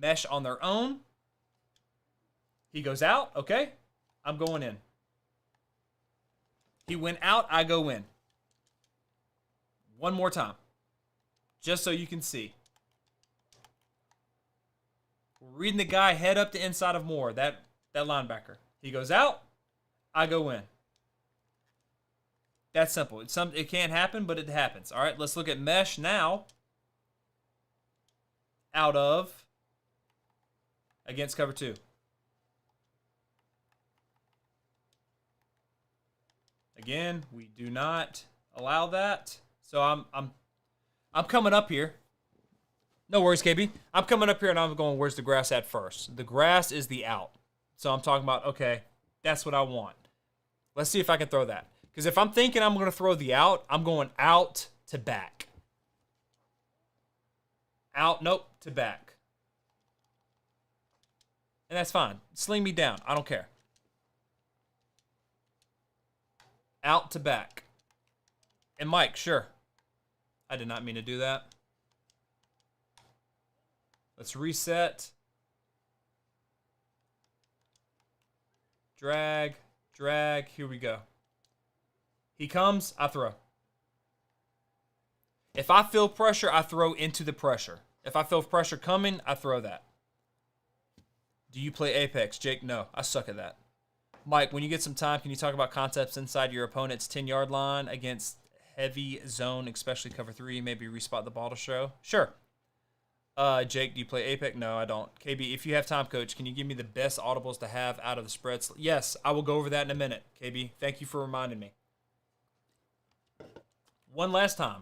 mesh on their own. He goes out. Okay. I'm going in. He went out. I go in. One more time. Just so you can see. We're reading the guy head up to inside of Moore, that linebacker. He goes out. I go in. That's simple. It can't happen, but it happens. All right, let's look at mesh now. Out of against cover 2. Again, we do not allow that. So I'm coming up here. No worries, KB. I'm coming up here and I'm going, where's the grass at first? The grass is the out. So I'm talking about, okay, that's what I want. Let's see if I can throw that. Because if I'm thinking I'm going to throw the out, I'm going out to back. Out, nope, to back. And that's fine. Sling me down. I don't care. Out to back. And Mike, sure. I did not mean to do that. Let's reset. Drag, drag. Here we go. He comes, I throw. If I feel pressure, I throw into the pressure. If I feel pressure coming, I throw that. Do you play Apex? Jake, no. I suck at that. Mike, when you get some time, can you talk about concepts inside your opponent's 10-yard line against heavy zone, especially cover 3, maybe respot the ball to show? Sure. Jake, do you play Apex? No, I don't. KB, if you have time, coach, can you give me the best audibles to have out of the spreads? Yes, I will go over that in a minute, KB. Thank you for reminding me. One last time.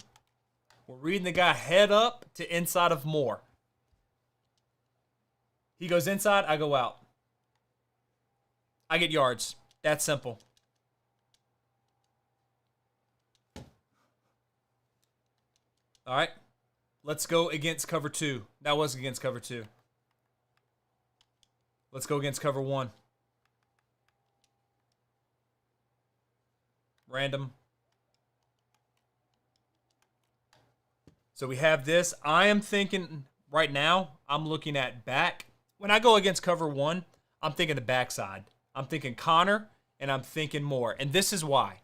We're reading the guy head up to inside of more. He goes inside, I go out. I get yards. That's simple. All right. Let's go against cover 2. That was against cover 2. Let's go against cover 1. Random. So we have this. I am thinking right now, I'm looking at back. When I go against cover 1, I'm thinking the backside. I'm thinking Connor, and I'm thinking more. And this is why.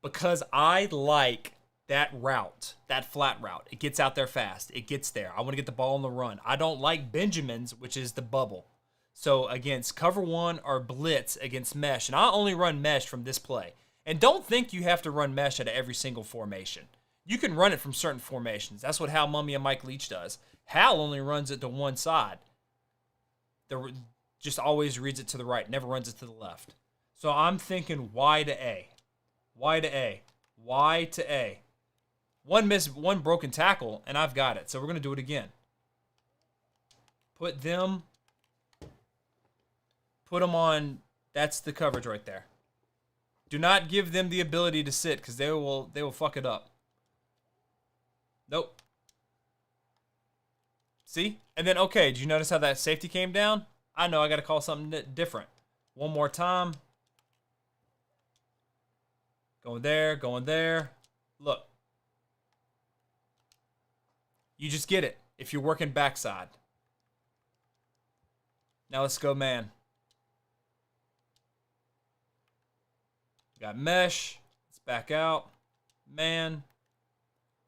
Because I like that route, that flat route. It gets out there fast. It gets there. I want to get the ball on the run. I don't like Benjamin's, which is the bubble. So against cover 1 or blitz against mesh, and I only run mesh from this play. And don't think you have to run mesh out of every single formation. You can run it from certain formations. That's what Hal Mummy and Mike Leach does. Hal only runs it to one side. Just always reads it to the right, never runs it to the left. So I'm thinking Y to A. Y to A. Y to A. One broken tackle, and I've got it. So we're going to do it again. Put them on, that's the coverage right there. Do not give them the ability to sit, because they will fuck it up. Nope. See? And then, okay, did you notice how that safety came down? I know I got to call something different. One more time. Going there, going there. Look. You just get it if you're working backside. Now let's go man. Got mesh. Let's back out. Man.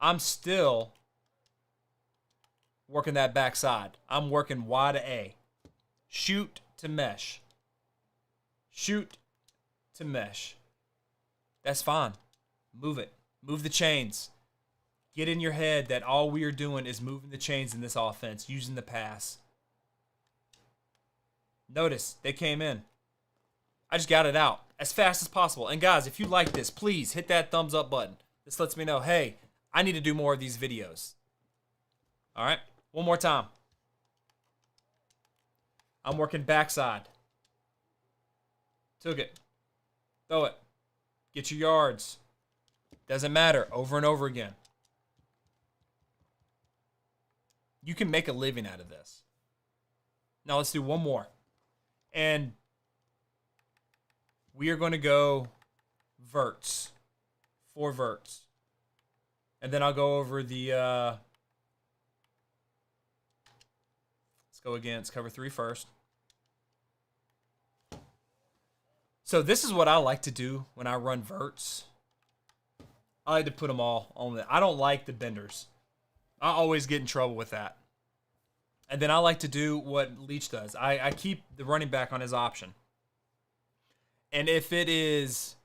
I'm still working that backside. I'm working Y to A. Shoot to mesh. Shoot to mesh. That's fine. Move it. Move the chains. Get in your head that all we are doing is moving the chains in this offense, using the pass. Notice, they came in. I just got it out as fast as possible. And guys, if you like this, please hit that thumbs up button. This lets me know, hey, I need to do more of these videos. All right, one more time. I'm working backside. Took it. Throw it. Get your yards. Doesn't matter. Over and over again. You can make a living out of this. Now let's do one more. And we are going to go verts. 4 verts. And then I'll go over the... let's go against cover 3 first. So this is what I like to do when I run verts. I like to put them all on the... I don't like the benders. I always get in trouble with that. And then I like to do what Leach does. I keep the running back on his option. And if it is...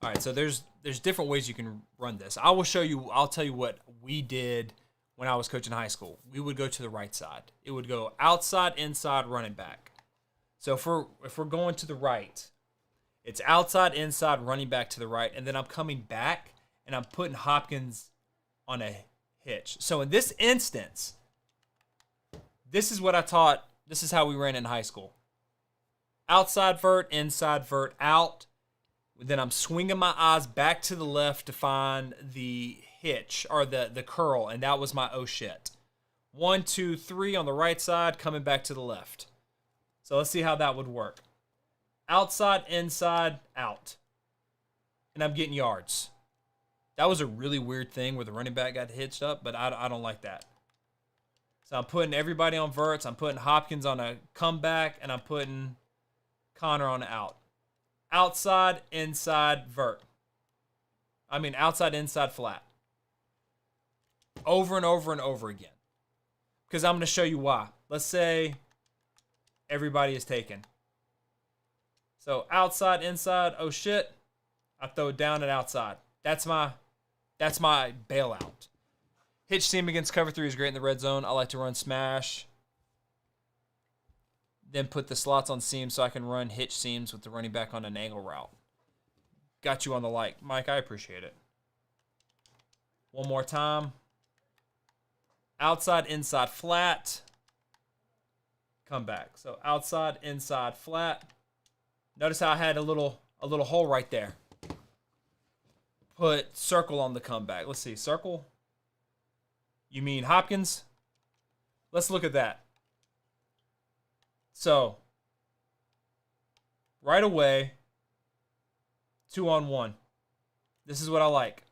All right, so there's different ways you can run this. I will show you... I'll tell you what we did when I was coaching high school. We would go to the right side. It would go outside, inside, running back. So if we're going to the right, it's outside, inside, running back to the right. And then I'm coming back, and I'm putting Hopkins on a hitch. So in this instance... This is what I taught. This is how we ran in high school. Outside vert, inside vert, out. Then I'm swinging my eyes back to the left to find the hitch or the curl, and that was my oh shit. 1, 2, 3 on the right side, coming back to the left. So let's see how that would work. Outside, inside, out. And I'm getting yards. That was a really weird thing where the running back got hitched up, but I don't like that. So I'm putting everybody on verts. I'm putting Hopkins on a comeback, and I'm putting Connor on an out. Outside, inside, vert. I mean, outside, inside, flat. Over and over and over again. Because I'm going to show you why. Let's say everybody is taken. So outside, inside, oh shit. I throw it down and outside. That's my bailout. Hitch seam against cover 3 is great in the red zone. I like to run smash. Then put the slots on seams so I can run hitch seams with the running back on an angle route. Got you on the like. Mike, I appreciate it. One more time. Outside, inside, flat. Come back. So outside, inside, flat. Notice how I had a little hole right there. Put circle on the comeback. Let's see. Circle. You mean Hopkins? Let's look at that. So, right away, 2-on-1. This is what I like.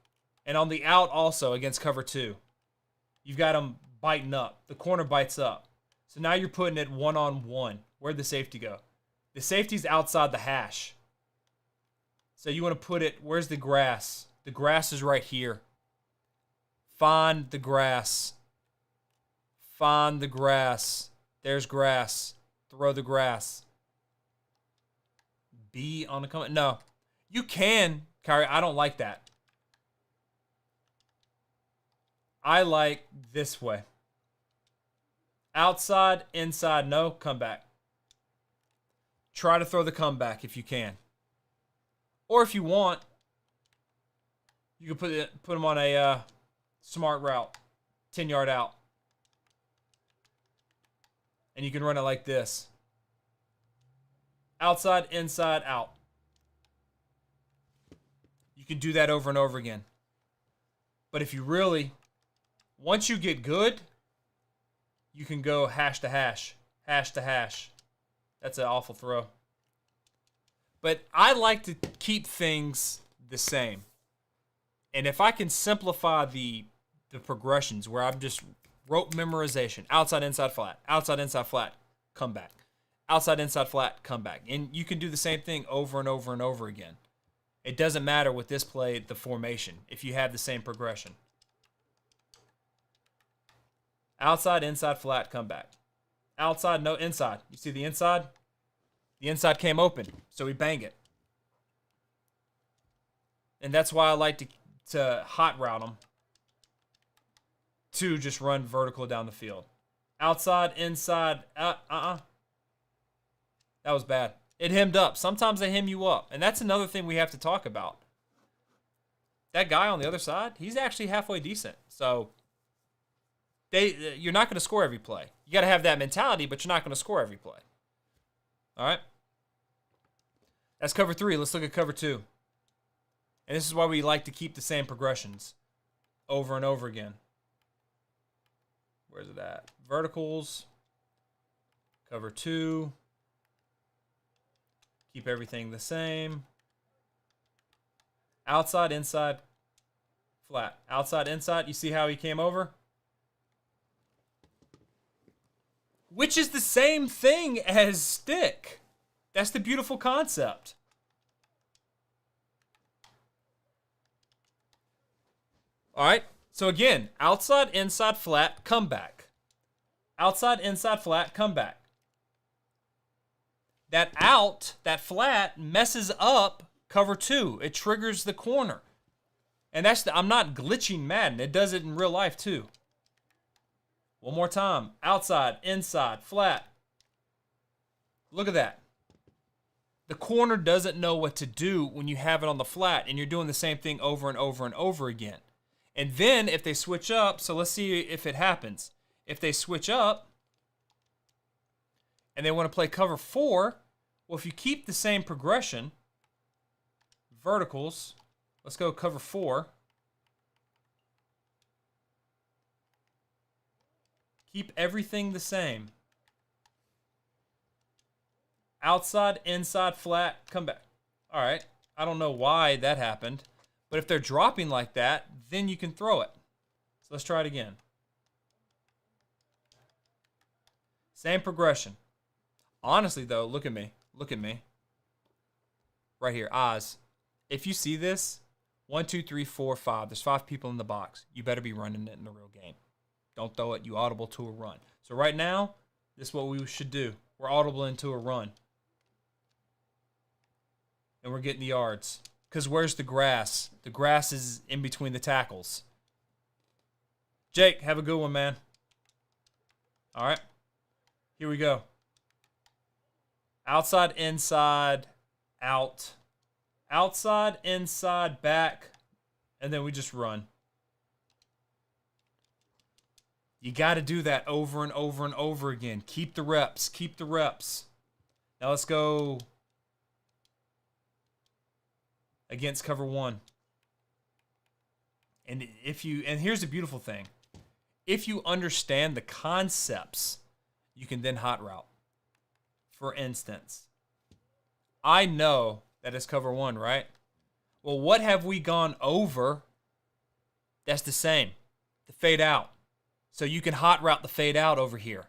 And on the out also against cover 2, you've got them biting up. The corner bites up. So now you're putting it 1-on-1. Where'd the safety go? The safety's outside the hash. So you want to put it, where's the grass? The grass is right here. Find the grass. Find the grass. There's grass. Throw the grass. Be on the comment. No. You can, Kyrie. I don't like that. I like this way. Outside, inside, no. Comeback. Try to throw the comeback if you can. Or if you want, you can put them on a smart route. 10-yard out. And you can run it like this. Outside, inside, out. You can do that over and over again. But if you really, once you get good, you can go hash to hash. Hash to hash. That's an awful throw. But I like to keep things the same. And if I can simplify the progressions where I'm just rote memorization. Outside, inside, flat. Outside, inside, flat. Come back. Outside, inside, flat. Come back. And you can do the same thing over and over and over again. It doesn't matter with this play, the formation, if you have the same progression. Outside, inside, flat. Come back. Outside, no, inside. You see the inside? The inside came open, so we bang it. And that's why I like to hot route them. To just run vertical down the field. Outside, inside, That was bad. It hemmed up. Sometimes they hem you up. And that's another thing we have to talk about. That guy on the other side, he's actually halfway decent. So, you're not going to score every play. You got to have that mentality, but you're not going to score every play. All right? That's cover 3. Let's look at cover 2. And this is why we like to keep the same progressions over and over again. Where's it at? Verticals. Cover 2. Keep everything the same. Outside, inside, flat. Outside, inside. You see how he came over? Which is the same thing as stick. That's the beautiful concept. All right. So again, outside, inside, flat, comeback. Outside, inside, flat, comeback. That out, that flat, messes up cover 2. It triggers the corner. And I'm not glitching Madden. It does it in real life too. One more time. Outside, inside, flat. Look at that. The corner doesn't know what to do when you have it on the flat and you're doing the same thing over and over and over again. And then if they switch up, so let's see if it happens. If they switch up and they want to play cover 4, well, if you keep the same progression, verticals. Let's go cover 4. Keep everything the same. Outside, inside, flat, come back. All right. I don't know why that happened. But if they're dropping like that, then you can throw it. So let's try it again. Same progression. Honestly, though, look at me. Look at me. Right here, eyes. If you see this, 1, 2, 3, 4, 5. There's 5 people in the box. You better be running it in the real game. Don't throw it. You audible to a run. So right now, this is what we should do. We're audible into a run. And we're getting the yards. Because where's the grass? The grass is in between the tackles. Jake, have a good one, man. All right. Here we go. Outside, inside, out. Outside, inside, back. And then we just run. You got to do that over and over and over again. Keep the reps. Keep the reps. Now let's go against cover 1. And here's the beautiful thing. If you understand the concepts, you can then hot route. For instance, I know that it's cover 1, right? Well, what have we gone over? That's the same. The fade out. So you can hot route the fade out over here.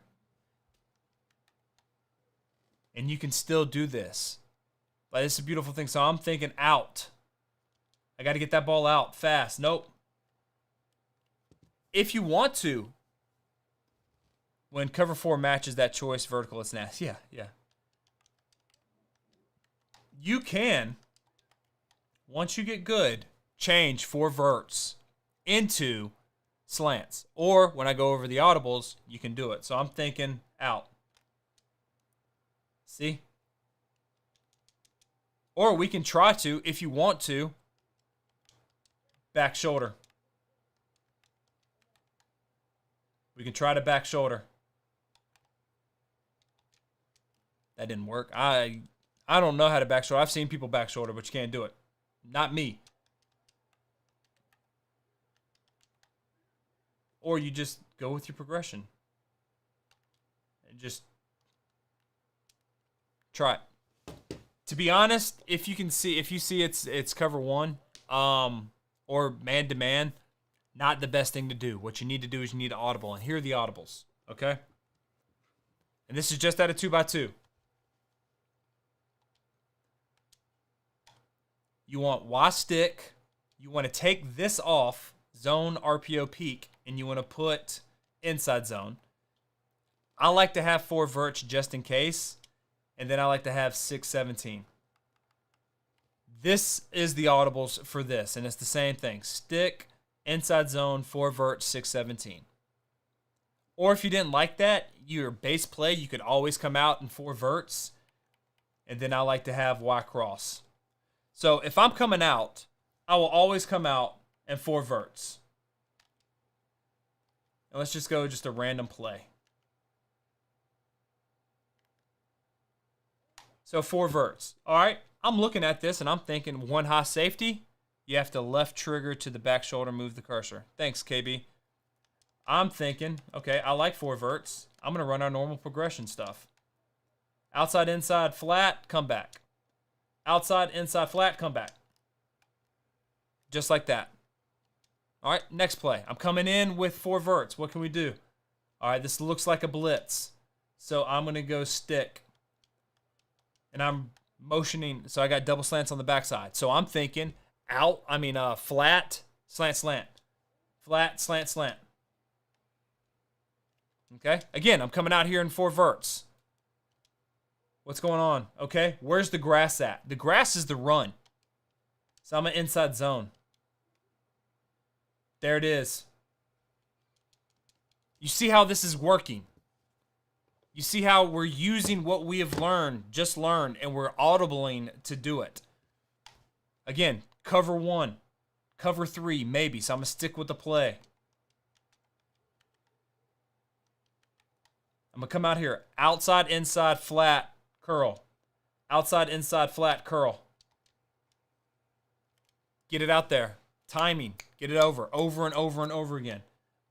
And you can still do this. But this is a beautiful thing. So I'm thinking out. I got to get that ball out fast. Nope. If you want to, when cover 4 matches that choice vertical, it's nasty. Yeah. You can, once you get good, change 4 verts into slants. Or when I go over the audibles, you can do it. So I'm thinking out. See? Or we can try to, if you want to, back shoulder. We can try to back shoulder. That didn't work. I don't know how to back shoulder. I've seen people back shoulder, but you can't do it. Not me. Or you just go with your progression. And just try it. To be honest, if you see it's cover 1, or man to man, not the best thing to do. What you need to do is you need to audible. And here are the audibles. Okay? And this is just out of 2x2. You want Y stick. You want to take this off, zone RPO peak, and you want to put inside zone. I like to have 4 verts just in case, and then I like to have 617. This is the audibles for this, and it's the same thing. Stick, inside zone, 4 verts, 617. Or if you didn't like that, your base play, you could always come out in 4 verts, and then I like to have Y cross. So if I'm coming out, I will always come out in 4 verts. And let's just go just a random play. So 4 verts. All right, I'm looking at this and I'm thinking 1 high safety. You have to left trigger to the back shoulder, move the cursor. Thanks, KB. I'm thinking, okay, I like 4 verts. I'm going to run our normal progression stuff. Outside, inside, flat, come back. Outside, inside, flat, come back. Just like that. All right, next play. I'm coming in with 4 verts. What can we do? All right, this looks like a blitz. So I'm going to go stick. And I'm motioning. So I got double slants on the backside. So I'm thinking flat, slant, slant. Flat, slant, slant. Okay? Again, I'm coming out here in 4 verts. What's going on? Okay, where's the grass at? The grass is the run. So I'm an inside zone. There it is. You see how this is working. You see how we're using what we have just learned, and we're audibling to do it. Again, cover 1, cover 3, maybe. So I'm going to stick with the play. I'm going to come out here. Outside, inside, flat, curl. Outside, inside, flat, curl. Get it out there. Timing. Get it over and over and over again.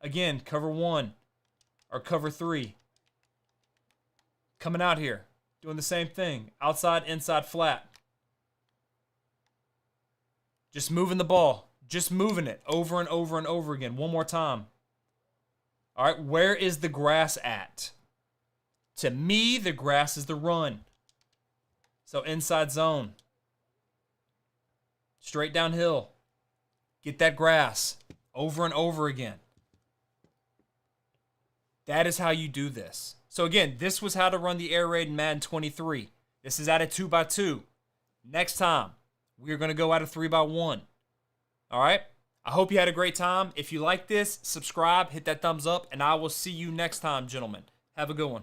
Again, cover 1 or cover 3. Coming out here. Doing the same thing. Outside, inside, flat. Just moving the ball. Just moving it over and over and over again. One more time. All right, where is the grass at? To me, the grass is the run. So inside zone. Straight downhill. Get that grass over and over again. That is how you do this. So again, this was how to run the air raid in Madden 23. This is at a 2x2. Next time, we are going to go at a 3x1. All right? I hope you had a great time. If you like this, subscribe, hit that thumbs up, and I will see you next time, gentlemen. Have a good one.